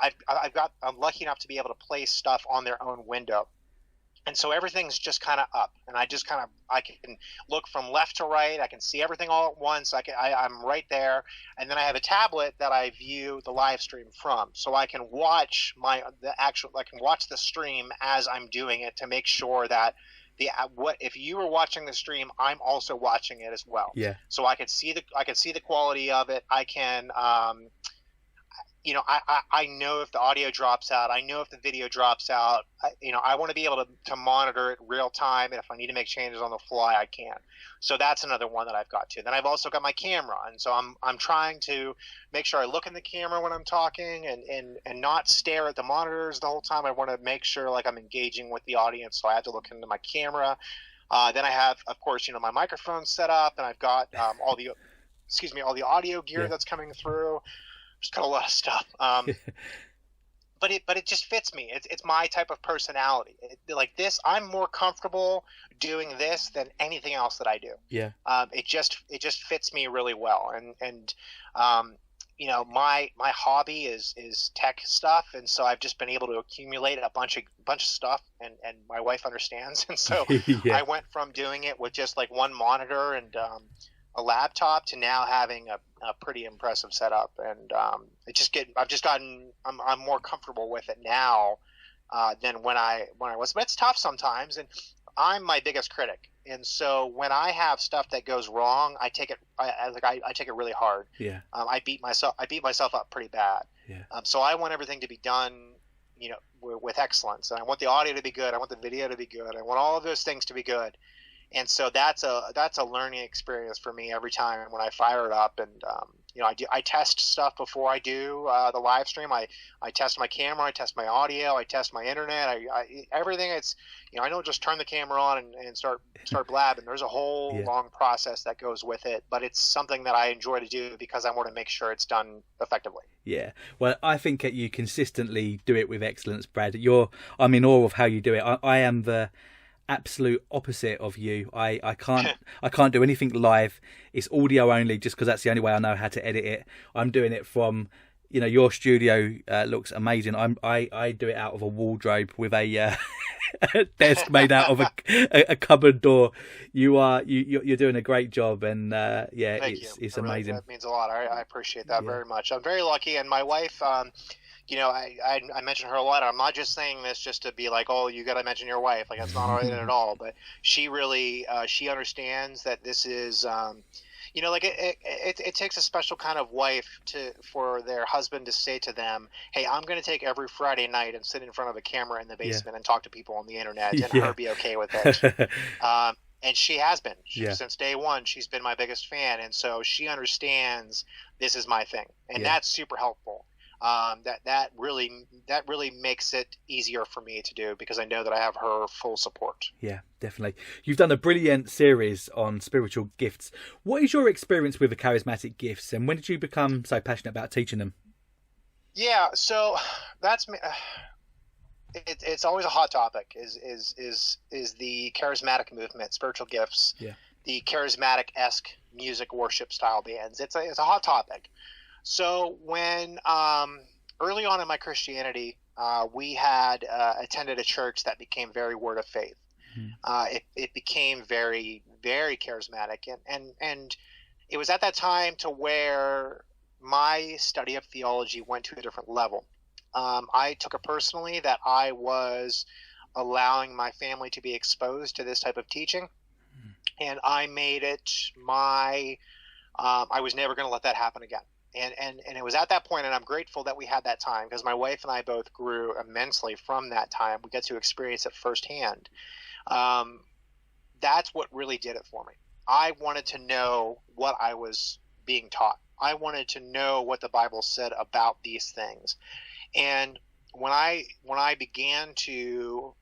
Speaker 2: I'm lucky enough to be able to place stuff on their own window. And so everything's just kind of up, and I can look from left to right. I can see everything all at once. I'm right there. And then I have a tablet that I view the live stream from, so I can watch the stream as I'm doing it to make sure that if you were watching the stream, I'm also watching it as well.
Speaker 1: Yeah.
Speaker 2: So I could see the quality of it. I can, I know if the audio drops out. I know if the video drops out. I want to be able to monitor it real time, and if I need to make changes on the fly, I can. So that's another one that I've got too. Then I've also got my camera, and so I'm trying to make sure I look in the camera when I'm talking and not stare at the monitors the whole time. I want to make sure like I'm engaging with the audience, so I have to look into my camera. Then I have, of course, my microphone set up, and I've got all the audio gear that's coming through. Just got a lot of stuff, but it just fits me. It's my type of personality. Like this, I'm more comfortable doing this than anything else that I do.
Speaker 1: Yeah.
Speaker 2: It just fits me really well. And my hobby is tech stuff, and so I've just been able to accumulate a bunch of stuff, and my wife understands. And so
Speaker 1: Yeah.
Speaker 2: I went from doing it with just like one monitor and a laptop to now having a pretty impressive setup, and I'm more comfortable with it now than when I was. But it's tough sometimes, and I'm my biggest critic, and so when I have stuff that goes wrong, I take it really hard.
Speaker 1: Yeah.
Speaker 2: I beat myself up pretty bad.
Speaker 1: Yeah.
Speaker 2: So I want everything to be done, with excellence, and I want the audio to be good. I want the video to be good. I want all of those things to be good. And so that's a learning experience for me every time when I fire it up. And I test stuff before I do the live stream. I test my camera, I test my audio, I test my internet. Everything. It's I don't just turn the camera on and start blabbing. There's a whole long process that goes with it. But it's something that I enjoy to do because I want to make sure it's done effectively.
Speaker 1: Yeah, well, I think that you consistently do it with excellence, Brad. I'm in awe of how you do it. I am the absolute opposite of you. I can't do anything live. It's audio only, just because that's the only way I know how to edit it. I'm doing it from your studio looks amazing. I do it out of a wardrobe with a desk made out of a cupboard door. You're doing a great job, and it's amazing.
Speaker 2: That means a lot. I appreciate that very much. I'm very lucky, and my wife I mention her a lot. I'm not just saying this just to be like, oh, you got to mention your wife. Like, that's not it at all. But she really, she understands that this is, it takes a special kind of wife for their husband to say to them, hey, I'm going to take every Friday night and sit in front of a camera in the basement and talk to people on the internet, and her be okay with it. And she has been since day one. She's been my biggest fan. And so she understands this is my thing. And that's super helpful. That really makes it easier for me to do because I know that I have her full support.
Speaker 1: Yeah, definitely. You've done a brilliant series on spiritual gifts. What is your experience with the charismatic gifts, and when did you become so passionate about teaching them?
Speaker 2: Yeah, so that's it's always a hot topic. Is the charismatic movement, spiritual gifts, the charismatic-esque music worship style bands? It's a hot topic. So when early on in my Christianity, we had attended a church that became very Word of Faith. It became very, very charismatic, and it was at that time to where my study of theology went to a different level. I took it personally that I was allowing my family to be exposed to this type of teaching, and I made it I was never going to let that happen again. And it was at that point, and I'm grateful that we had that time, because my wife and I both grew immensely from that time. We got to experience it firsthand. That's what really did it for me. I wanted to know what I was being taught. I wanted to know what the Bible said about these things. And when I began to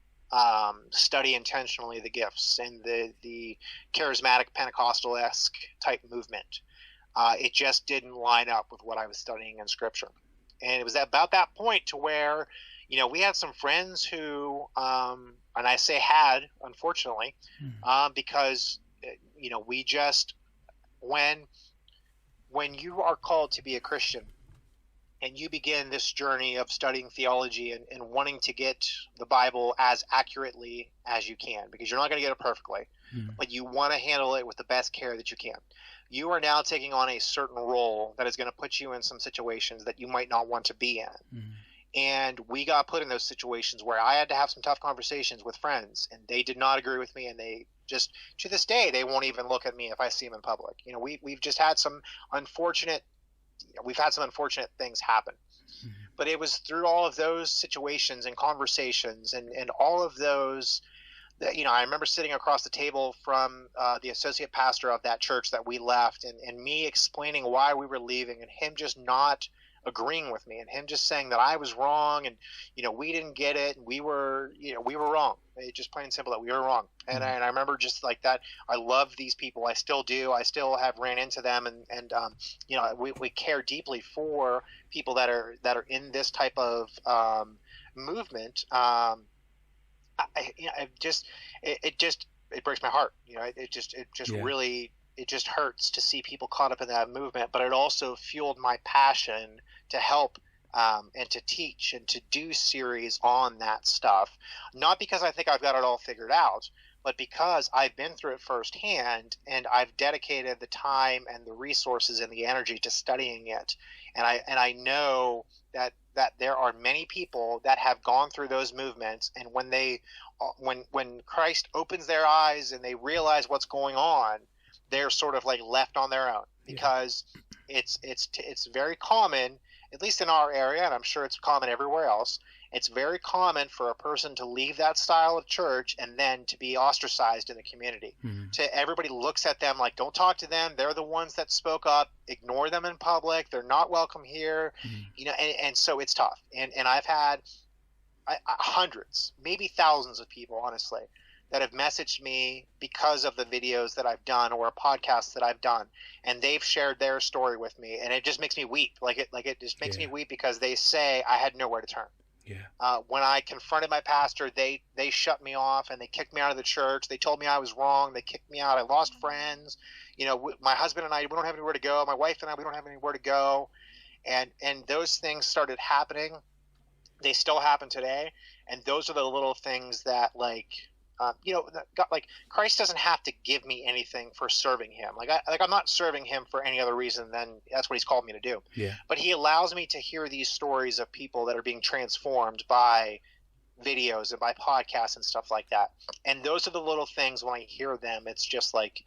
Speaker 2: study intentionally the gifts and the charismatic Pentecostal-esque type movement, it just didn't line up with what I was studying in Scripture. And it was about that point to where, we had some friends who, and I say had, unfortunately, because, we just, when you are called to be a Christian and you begin this journey of studying theology and wanting to get the Bible as accurately as you can, because you're not going to get it perfectly, but you want to handle it with the best care that you can. You are now taking on a certain role that is going to put you in some situations that you might not want to be in. And we got put in those situations where I had to have some tough conversations with friends, and they did not agree with me, and they just, to this day, they won't even look at me if I see them in public. We've just had some unfortunate things happen. But it was through all of those situations and conversations and all of those that, I remember sitting across the table from the associate pastor of that church that we left, and me explaining why we were leaving, and him just not agreeing with me, and him just saying that I was wrong, and we didn't get it, and we were wrong. It's just plain and simple that we were wrong. And I remember just like that. I love these people. I still do. I still have ran into them, and we care deeply for people that are in this type of movement. It breaks my heart. It just hurts to see people caught up in that movement, but it also fueled my passion to help and to teach and to do series on that stuff. Not because I think I've got it all figured out, but because I've been through it firsthand, and I've dedicated the time and the resources and the energy to studying it. And I know that there are many people that have gone through those movements, and when Christ opens their eyes and they realize what's going on, they're sort of like left on their own, because it's very common, at least in our area, and I'm sure it's common everywhere else. It's very common for a person to leave that style of church and then to be ostracized in the community. Everybody looks at them like, don't talk to them. They're the ones that spoke up. Ignore them in public. They're not welcome here. And so it's tough. And I've had hundreds, maybe thousands of people, honestly, that have messaged me because of the videos that I've done or podcasts that I've done, and they've shared their story with me, and it just makes me weep. It just makes me weep, because they say I had nowhere to turn. When I confronted my pastor, they shut me off, and they kicked me out of the church. They told me I was wrong. They kicked me out. I lost friends. My husband and I, we don't have anywhere to go. My wife and I, we don't have anywhere to go. And those things started happening. They still happen today. And those are the little things that, Christ doesn't have to give me anything for serving him. I'm not serving him for any other reason than that's what he's called me to do. But he allows me to hear these stories of people that are being transformed by videos and by podcasts and stuff like that. And those are the little things, when I hear them, it's just like,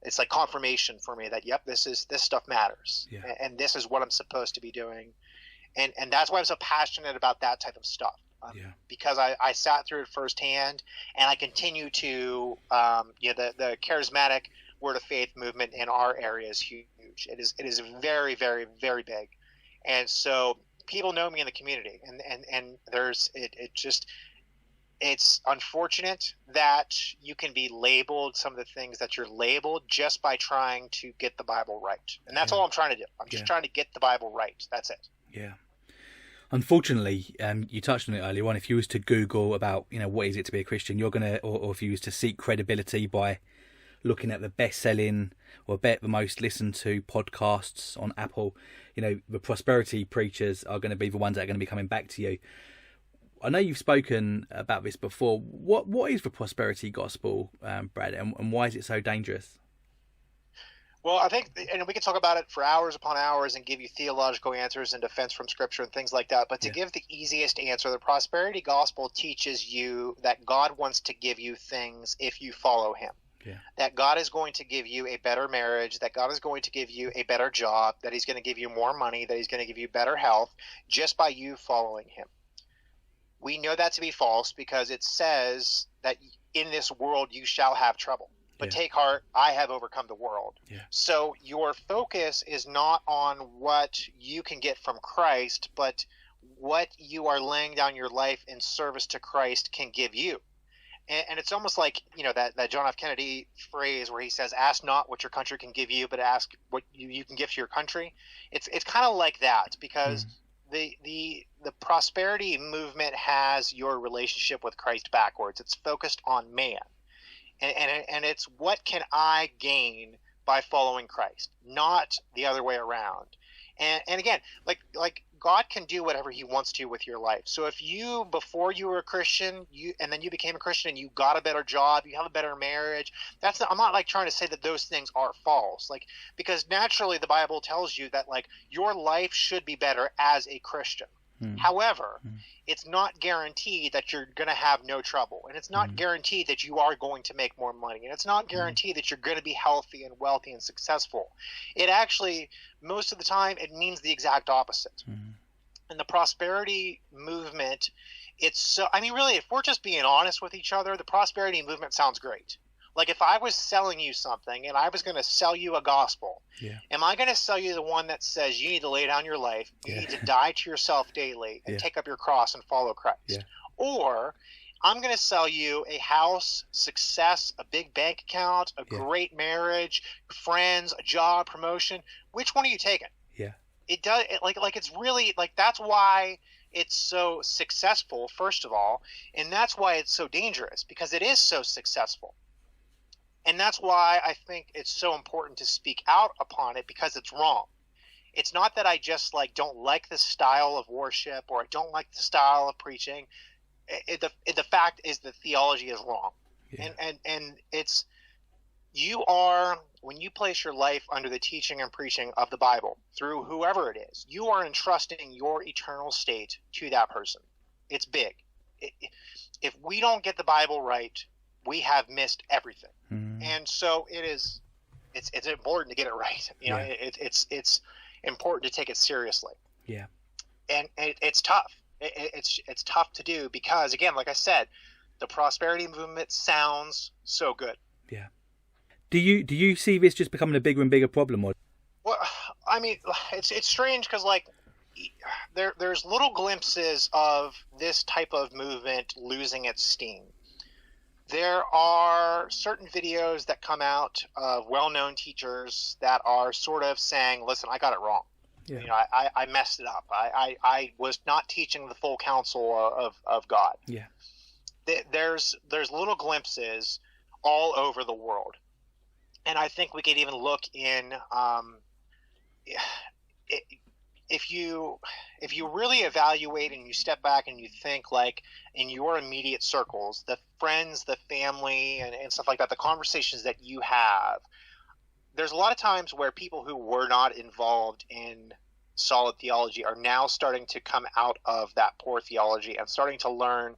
Speaker 2: it's like confirmation for me that, yep, this stuff matters. And this is what I'm supposed to be doing. And that's why I'm so passionate about that type of stuff. Because I sat through it firsthand, and I continue to, the charismatic word of faith movement in our area is huge. It is very, very, very big. And so people know me in the community, and it's unfortunate that you can be labeled some of the things that you're labeled just by trying to get the Bible right. And that's all I'm trying to do. I'm just trying to get the Bible right. That's it.
Speaker 1: Unfortunately, you touched on it earlier on. If you was to Google about, what is it to be a Christian, you're gonna, or if you was to seek credibility by looking at the best-selling or the most listened to podcasts on Apple, the prosperity preachers are going to be the ones that are going to be coming back to you. I know you've spoken about this before. What is the prosperity gospel, Brad, and why is it so dangerous?
Speaker 2: Well, I think, and we can talk about it for hours upon hours and give you theological answers and defense from Scripture and things like that. But to give the easiest answer, the prosperity gospel teaches you that God wants to give you things if you follow him. that God is going to give you a better marriage, that God is going to give you a better job, that he's going to give you more money, that he's going to give you better health just by you following him. We know that to be false because it says that in this world you shall have trouble. But take heart, I have overcome the world. So your focus is not on what you can get from Christ, but what you are laying down your life in service to Christ can give you. And it's almost like, that John F. Kennedy phrase where he says, ask not what your country can give you, but ask what you can give to your country. It's kind of like that, because the prosperity movement has your relationship with Christ backwards. It's focused on man. And it's what can I gain by following Christ, not the other way around. And again, like God can do whatever he wants to with your life. So if you, before you were a Christian, and then you became a Christian and you got a better job, you have a better marriage, I'm not trying to say that those things are false, because naturally the Bible tells you that your life should be better as a Christian. However, it's not guaranteed that you're going to have no trouble, and it's not guaranteed that you are going to make more money, and it's not guaranteed that you're going to be healthy and wealthy and successful. It actually, most of the time, it means the exact opposite. And the prosperity movement, really, if we're just being honest with each other, the prosperity movement sounds great. If I was selling you something and I was going to sell you a gospel, am I going to sell you the one that says you need to lay down your life, you need to die to yourself daily and take up your cross and follow Christ? Or I'm going to sell you a house, success, a big bank account, a great marriage, friends, a job, promotion. Which one are you taking? It does it's really that's why it's so successful, first of all, and that's why it's so dangerous, because it is so successful. And that's why I think it's so important to speak out upon it, because it's wrong. It's not that I just don't like the style of worship, or I don't like the style of preaching. The fact is that theology is wrong. And it's, when you place your life under the teaching and preaching of the Bible through whoever it is, you are entrusting your eternal state to that person. It's big. If we don't get the Bible right, we have missed everything. And so it's important to get it right. It's important to take it seriously. And it's tough. It's tough to do, because again, like I said, the prosperity movement sounds so good.
Speaker 1: Do you see this just becoming a bigger and bigger problem? Or?
Speaker 2: Well, it's strange, because there's little glimpses of this type of movement losing its steam. There are certain videos that come out of well-known teachers that are sort of saying, listen, I got it wrong. I messed it up. I was not teaching the full counsel of God. There's little glimpses all over the world. And I think we could even look in if you really evaluate and you step back and you think in your immediate circles, the friends, the family, and stuff like that, the conversations that you have, there's a lot of times where people who were not involved in solid theology are now starting to come out of that poor theology and starting to learn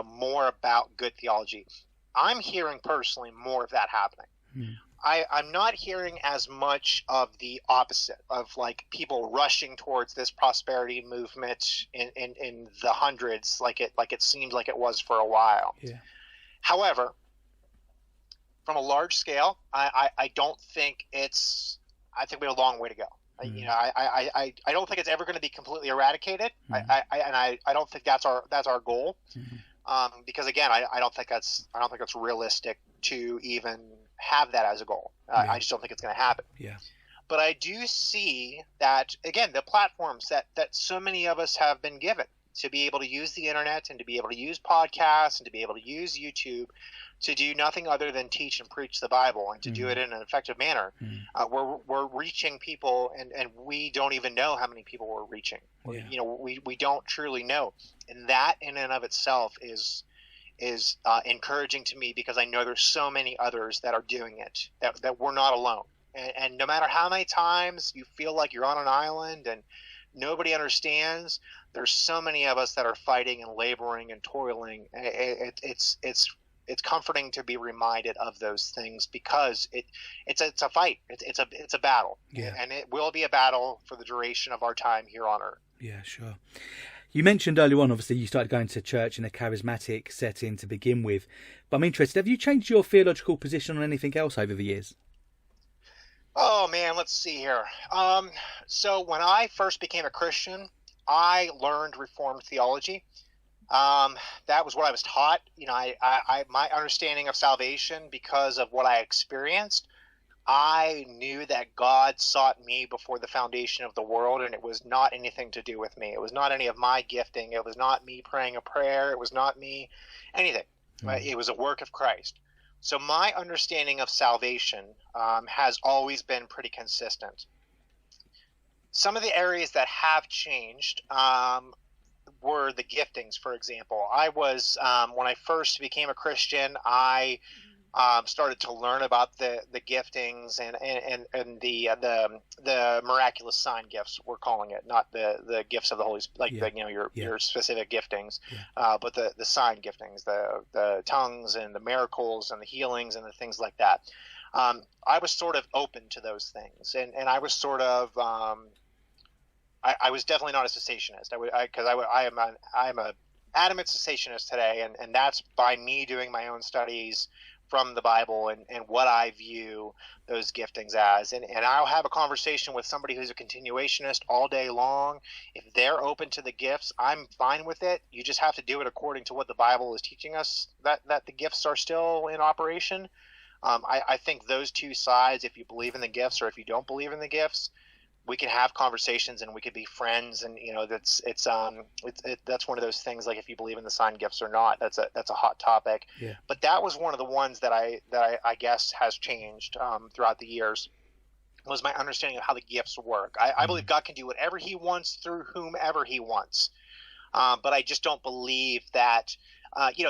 Speaker 2: more about good theology. I'm hearing personally more of that happening. I'm not hearing as much of the opposite of people rushing towards this prosperity movement in the hundreds, like it seems like it was for a while. However, from a large scale, I don't think I think we have a long way to go. I don't think it's ever going to be completely eradicated. I don't think that's our goal. Because again, I don't think it's realistic to even have that as a goal. I just don't think it's going to happen. But I do see that, again, the platforms that so many of us have been given to be able to use the internet and to be able to use podcasts and to be able to use YouTube to do nothing other than teach and preach the Bible, and to do it in an effective manner. We're reaching people, and we don't even know how many people we're reaching. We don't truly know. And that in and of itself is encouraging to me, because I know there's so many others that are doing it, that we're not alone. And no matter how many times you feel like you're on an island and nobody understands, there's so many of us that are fighting and laboring and toiling. It's it's comforting to be reminded of those things, because it's a fight. It's a battle, and it will be a battle for the duration of our time here on earth.
Speaker 1: Yeah, sure. You mentioned earlier on, obviously, you started going to church in a charismatic setting to begin with. But I'm interested, have you changed your theological position on anything else over the years?
Speaker 2: Oh, man, let's see here. So when I first became a Christian, I learned Reformed theology. That was what I was taught. My understanding of salvation, because of what I experienced, I knew that God sought me before the foundation of the world, and it was not anything to do with me. It was not any of my gifting. It was not me praying a prayer. It was not me anything. It was a work of Christ. So my understanding of salvation has always been pretty consistent. Some of the areas that have changed were the giftings, for example. I was, when I first became a Christian, I started to learn about the giftings and the miraculous sign gifts, we're calling it, not the gifts of the Holy Spirit, your specific giftings, but the sign giftings, the tongues and the miracles and the healings and the things like that. I was sort of open to those things, and I was sort of I was definitely not a cessationist. I am an adamant cessationist today, and that's by me doing my own studies from the Bible and what I view those giftings as. And I'll have a conversation with somebody who's a continuationist all day long. If they're open to the gifts, I'm fine with it. You just have to do it according to what the Bible is teaching us, that the gifts are still in operation. I think those two sides, if you believe in the gifts or if you don't believe in the gifts, we can have conversations and we could be friends, and that's one of those things, like if you believe in the sign gifts or not, that's a hot topic.
Speaker 1: Yeah.
Speaker 2: But that was one of the ones that I guess has changed throughout the years, was my understanding of how the gifts work. I believe God can do whatever he wants through whomever he wants, but I just don't believe that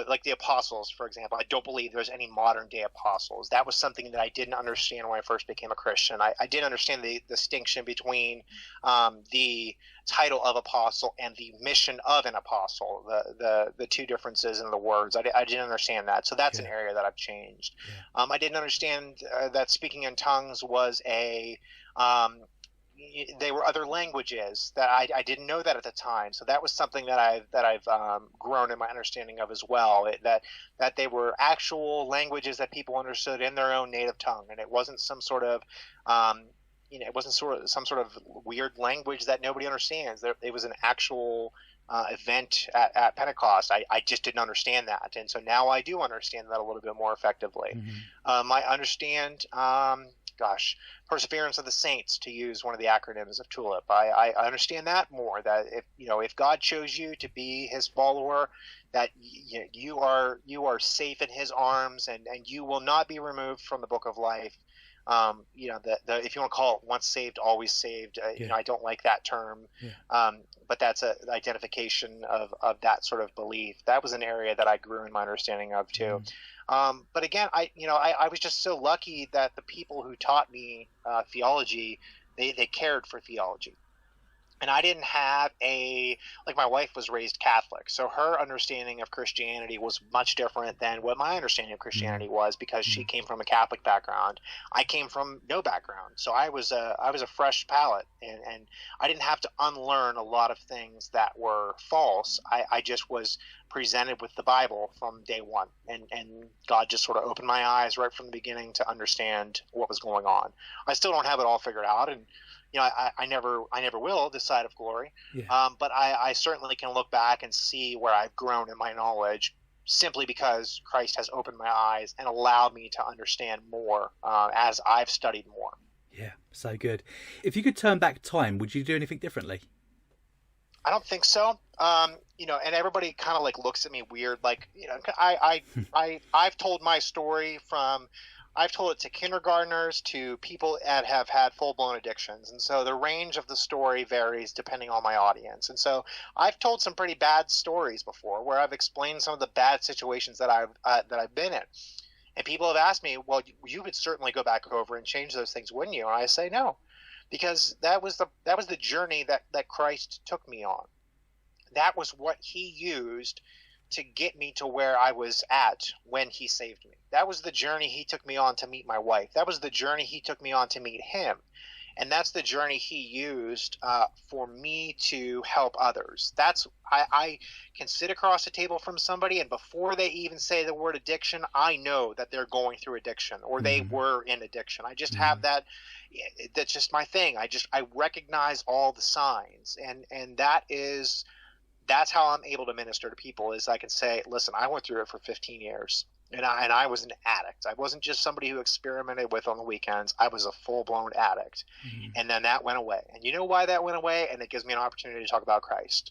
Speaker 2: like the apostles, for example. I don't believe there's any modern day apostles. That was something that I didn't understand when I first became a Christian. I didn't understand the distinction between the title of apostle and the mission of an apostle, the two differences in the words. I didn't understand that. So that's an area that I've changed. I didn't understand that speaking in tongues was they were other languages, that I didn't know that at the time. So that was something that I've grown in my understanding of as well. That they were actual languages that people understood in their own native tongue, and it wasn't some sort of some sort of weird language that nobody understands. It was an actual event at Pentecost. I just didn't understand that, and so now I do understand that a little bit more effectively. Mm-hmm. I understand. Perseverance of the saints, to use one of the acronyms of TULIP. I understand that more, that if God chose you to be his follower, that you are safe in his arms, and you will not be removed from the book of life. If you want to call it once saved, always saved, I don't like that term. But that's an identification of that sort of belief. That was an area that I grew in my understanding of too. But again, I was just so lucky that the people who taught me theology, they cared for theology. And I didn't have my wife was raised Catholic, so her understanding of Christianity was much different than what my understanding of Christianity was, because she came from a Catholic background. I came from no background, so I was a fresh palate, and I didn't have to unlearn a lot of things that were false. I just was presented with the Bible from day one, and God just sort of opened my eyes right from the beginning to understand what was going on. I still don't have it all figured out, and I never will, this side of glory. But I certainly can look back and see where I've grown in my knowledge, simply because Christ has opened my eyes and allowed me to understand more as I've studied more.
Speaker 1: Yeah, so good. If you could turn back time, would you do anything differently?
Speaker 2: I don't think so. And everybody kind of looks at me weird. I've told my story I've told it to kindergartners, to people that have had full-blown addictions. And so the range of the story varies depending on my audience. And so I've told some pretty bad stories before, where I've explained some of the bad situations that I've been in. And people have asked me, well, you could certainly go back over and change those things, wouldn't you? And I say no, because that was the journey that Christ took me on. That was what he used to get me to where I was at when he saved me. That was the journey he took me on to meet my wife. That was the journey he took me on to meet him. And that's the journey he used for me to help others. I can sit across the table from somebody, and before they even say the word addiction, I know that they're going through addiction, or they were in addiction. I just have that. That's just my thing. I recognize all the signs, and that's how I'm able to minister to people. Is I can say, listen, I went through it for 15 years. And I was an addict. I wasn't just somebody who experimented with on the weekends. I was a full-blown addict. And then that went away. And you know why that went away? And it gives me an opportunity to talk about Christ.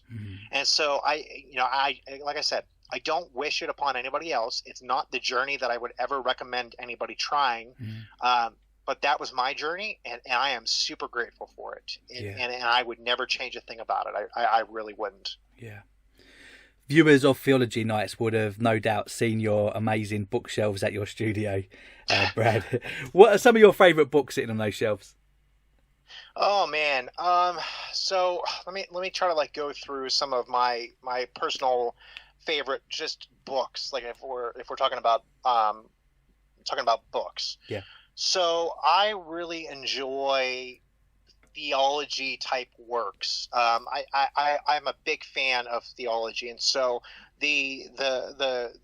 Speaker 2: And so I like I said, I don't wish it upon anybody else. It's not the journey that I would ever recommend anybody trying. But that was my journey, and I am super grateful for it. And I would never change a thing about it. I really wouldn't.
Speaker 1: Yeah. Viewers of Theology Nights would have no doubt seen your amazing bookshelves at your studio, Brad. What are some of your favourite books sitting on those shelves?
Speaker 2: Oh man, so let me try to like go through some of my personal favorite just books. Like if we're talking about books.
Speaker 1: Yeah.
Speaker 2: So I really enjoy theology type works. I'm a big fan of theology, and so the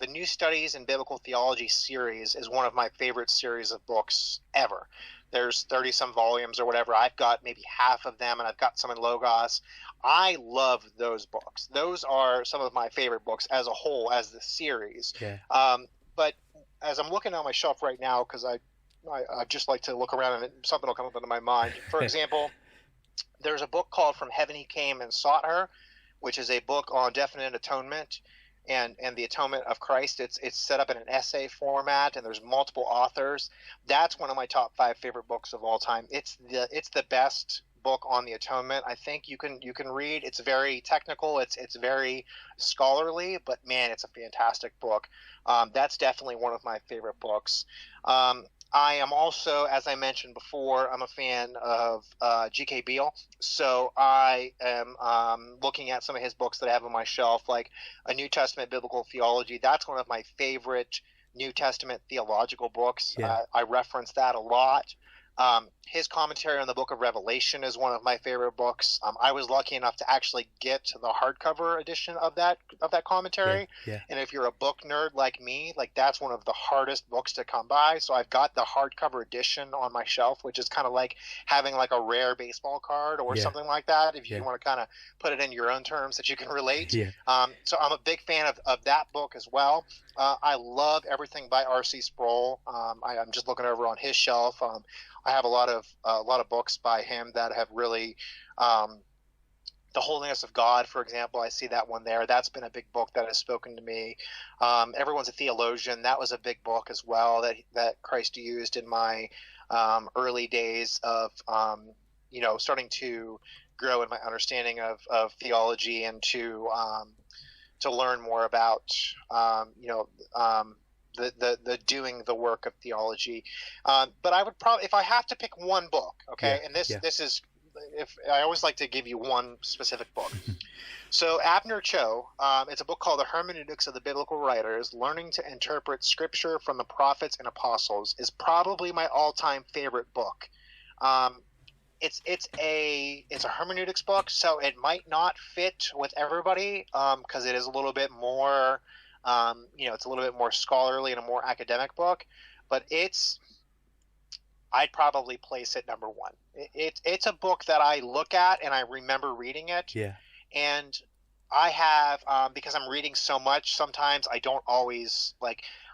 Speaker 2: New Studies in Biblical Theology series is one of my favorite series of books ever. There's 30 some volumes or whatever. I've got maybe half of them, and I've got some in Logos. I love those books. Those are some of my favorite books as a whole, as the series.
Speaker 1: Yeah.
Speaker 2: But as I'm looking on my shelf right now, because I just like to look around and something will come up into my mind. For example, there's a book called From Heaven He Came and Sought Her, which is a book on definite atonement and the atonement of Christ. It's set up in an essay format, and there's multiple authors. That's one of my top 5 favorite books of all time. It's the best book on the atonement I think you can read. It's very technical. It's very scholarly, but man, it's a fantastic book. That's definitely one of my favorite books. I am also, as I mentioned before, I'm a fan of G.K. Beale. So I am looking at some of his books that I have on my shelf, like A New Testament Biblical Theology. That's one of my favorite New Testament theological books.
Speaker 1: Yeah.
Speaker 2: I reference that a lot. His commentary on the book of Revelation is one of my favorite books. I was lucky enough to actually get the hardcover edition of that commentary.
Speaker 1: Yeah.
Speaker 2: And if you're a book nerd like me, like that's one of the hardest books to come by. So I've got the hardcover edition on my shelf, which is kind of like having like a rare baseball card or something like that. If you want to kind of put it in your own terms that you can relate.
Speaker 1: Yeah.
Speaker 2: So I'm a big fan of that book as well. I love everything by R.C. Sproul. I'm just looking over on his shelf. I have a lot of books by him that have really, The Holiness of God, for example. I see that one there. That's been a big book that has spoken to me. Everyone's a Theologian. That was a big book as well that Christ used in my early days of starting to grow in my understanding of theology and to learn more about the doing the work of theology. But I would probably, if I have to pick one book, okay, and this is, if I always like to give you one specific book. So Abner Cho, it's a book called The Hermeneutics of the Biblical Writers, Learning to Interpret Scripture from the Prophets and Apostles, is probably my all-time favorite book. It's a hermeneutics book, so it might not fit with everybody because it is a little bit more, it's a little bit more scholarly and a more academic book, but I'd probably place it number one. It's a book that I look at and I remember reading it.
Speaker 1: Yeah.
Speaker 2: And I have, because I'm reading so much, sometimes I don't always,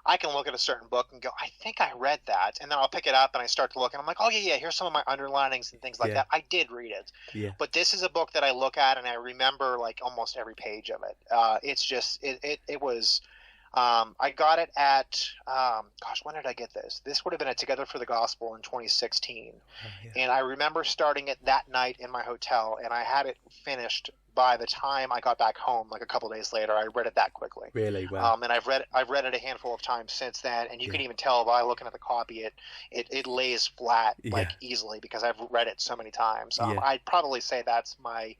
Speaker 2: I can look at a certain book and go, I think I read that. And then I'll pick it up and I start to look and I'm like, oh, yeah, here's some of my underlinings and things like that. I did read it.
Speaker 1: Yeah. But
Speaker 2: this is a book that I look at and I remember, almost every page of it. It's just, it was... I got it at, when did I get this? This would have been at Together for the Gospel in 2016. And I remember starting it that night in my hotel, and I had it finished by the time I got back home, a couple days later. I read it that quickly.
Speaker 1: Really? Wow.
Speaker 2: And I've read it a handful of times since then, and you can even tell by looking at the copy, it lays flat, easily, because I've read it so many times. I'd probably say that's my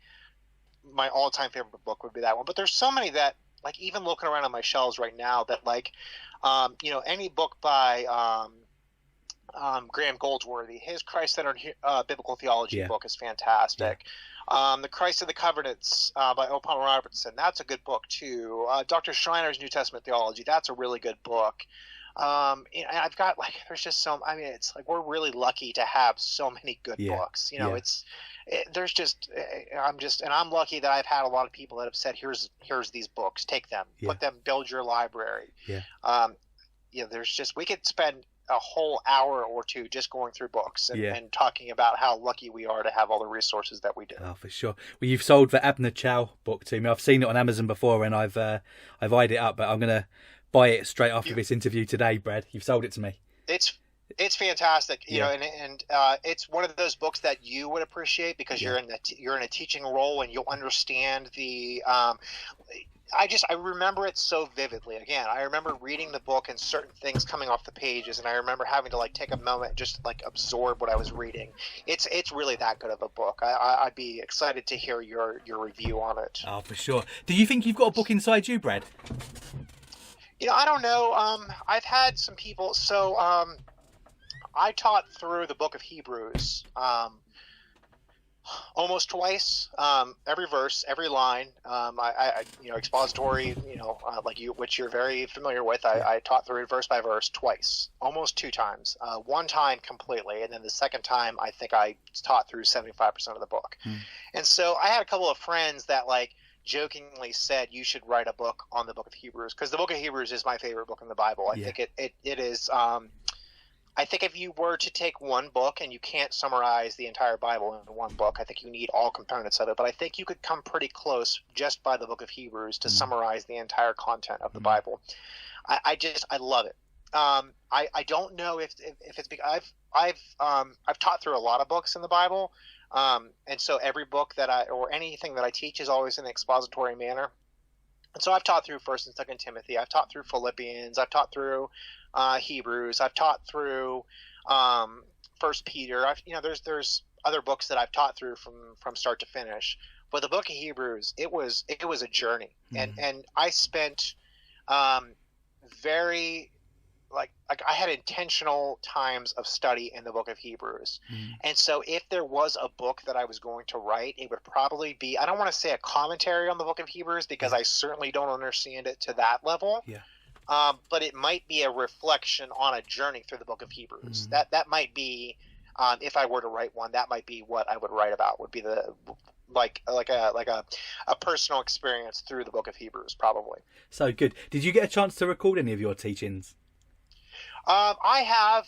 Speaker 2: all-time favorite book would be that one. But there's so many that like even looking around on my shelves right now, that like, any book by Graham Goldsworthy, his Christ-centered biblical theology book is fantastic. The Christ of the Covenants by O. Palmer Robertson, that's a good book too. Dr. Schreiner's New Testament Theology, that's a really good book. I've got there's just it's like we're really lucky to have so many good books. I'm lucky that I've had a lot of people that have said, here's these books, take them, put them, build your library. We could spend a whole hour or two just going through books and talking about how lucky we are to have all the resources that we do.
Speaker 1: Oh, for sure. Well, you've sold the Abner Chow book to me. I've seen it on Amazon before, and I've eyed it up, but I'm gonna buy it straight after this interview today, Brad. You've sold it to me.
Speaker 2: It's fantastic, and it's one of those books that you would appreciate because you're in a teaching role and you'll understand the. I remember it so vividly. Again, I remember reading the book and certain things coming off the pages, and I remember having to take a moment and just absorb what I was reading. It's really that good of a book. I'd be excited to hear your review on it.
Speaker 1: Oh, for sure. Do you think you've got a book inside you, Brad?
Speaker 2: I don't know. I've had some people. So I taught through the book of Hebrews almost twice. Every verse, every line. Expository. Which you're very familiar with. I taught through it verse by verse twice, almost 2 times. One time completely, and then the second time I think I taught through 75% of the book. And so I had a couple of friends that jokingly said you should write a book on the book of Hebrews, because the book of Hebrews is my favorite book in the Bible. I think it is. I think if you were to take one book and you can't summarize the entire Bible in one book, I think you need all components of it. But I think you could come pretty close just by the book of Hebrews to summarize the entire content of the Bible. I love it. I don't know if it's because I've taught through a lot of books in the Bible. And so every book or anything that I teach is always in an expository manner. And so I've taught through 1st and 2nd Timothy. I've taught through Philippians. I've taught through Hebrews. I've taught through 1 Peter. There's other books that I've taught through from start to finish. But the book of Hebrews, it was a journey, and I spent very I had intentional times of study in the book of Hebrews. And so if there was a book that I was going to write, it would probably be, I don't want to say a commentary on the book of Hebrews, because I certainly don't understand it to that level. But it might be a reflection on a journey through the book of Hebrews. That might be, if I were to write one, that might be what I would write about, would be the a personal experience through the book of Hebrews, probably.
Speaker 1: So good. Did you get a chance to record any of your teachings?
Speaker 2: I have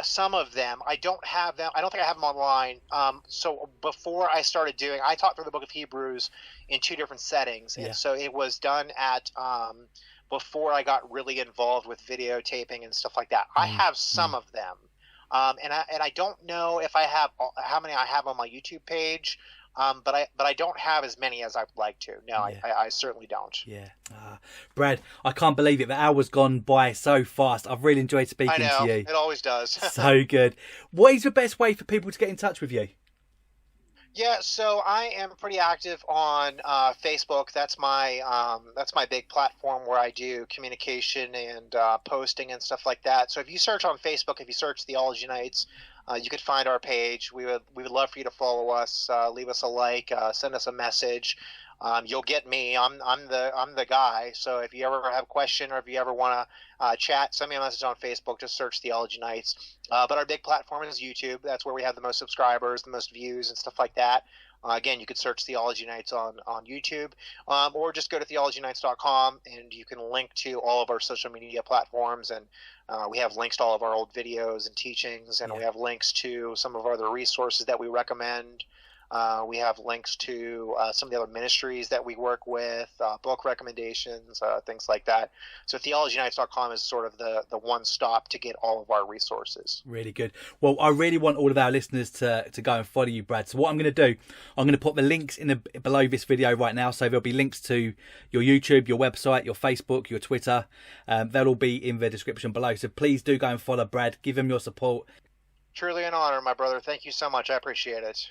Speaker 2: some of them. I don't have them. I don't think I have them online. So before I started I taught through the book of Hebrews in 2 different settings. And so it was done at before I got really involved with videotaping and stuff like that. I have some of them. And I don't know if I have how many I have on my YouTube page. But I don't have as many as I'd like to. No, I certainly don't.
Speaker 1: Brad, I can't believe it. The hour's gone by so fast. I've really enjoyed speaking to you.
Speaker 2: It always does.
Speaker 1: So good. What is the best way for people to get in touch with you?
Speaker 2: Yeah, so I am pretty active on Facebook. That's my big platform where I do communication and posting and stuff like that. So if you search on Facebook, if you search Theology Nights, you could find our page. We would love for you to follow us, leave us a like, send us a message. You'll get me. I'm the guy. So if you ever have a question or if you ever want to chat, send me a message on Facebook. Just search Theology Nights. But our big platform is YouTube. That's where we have the most subscribers, the most views, and stuff like that. Again, you could search Theology Nights on YouTube, or just go to theologynights.com, and you can link to all of our social media platforms. And we have links to all of our old videos and teachings, and we have links to some of our other resources that we recommend. We have links to some of the other ministries that we work with, book recommendations, things like that. So theologynights.com is sort of the one stop to get all of our resources.
Speaker 1: Really good. Well, I really want all of our listeners to go and follow you, Brad. So what I'm going to do, I'm going to put the links below this video right now. So there'll be links to your YouTube, your website, your Facebook, your Twitter. They'll all be in the description below. So please do go and follow Brad. Give him your support.
Speaker 2: Truly an honor, my brother. Thank you so much. I appreciate it.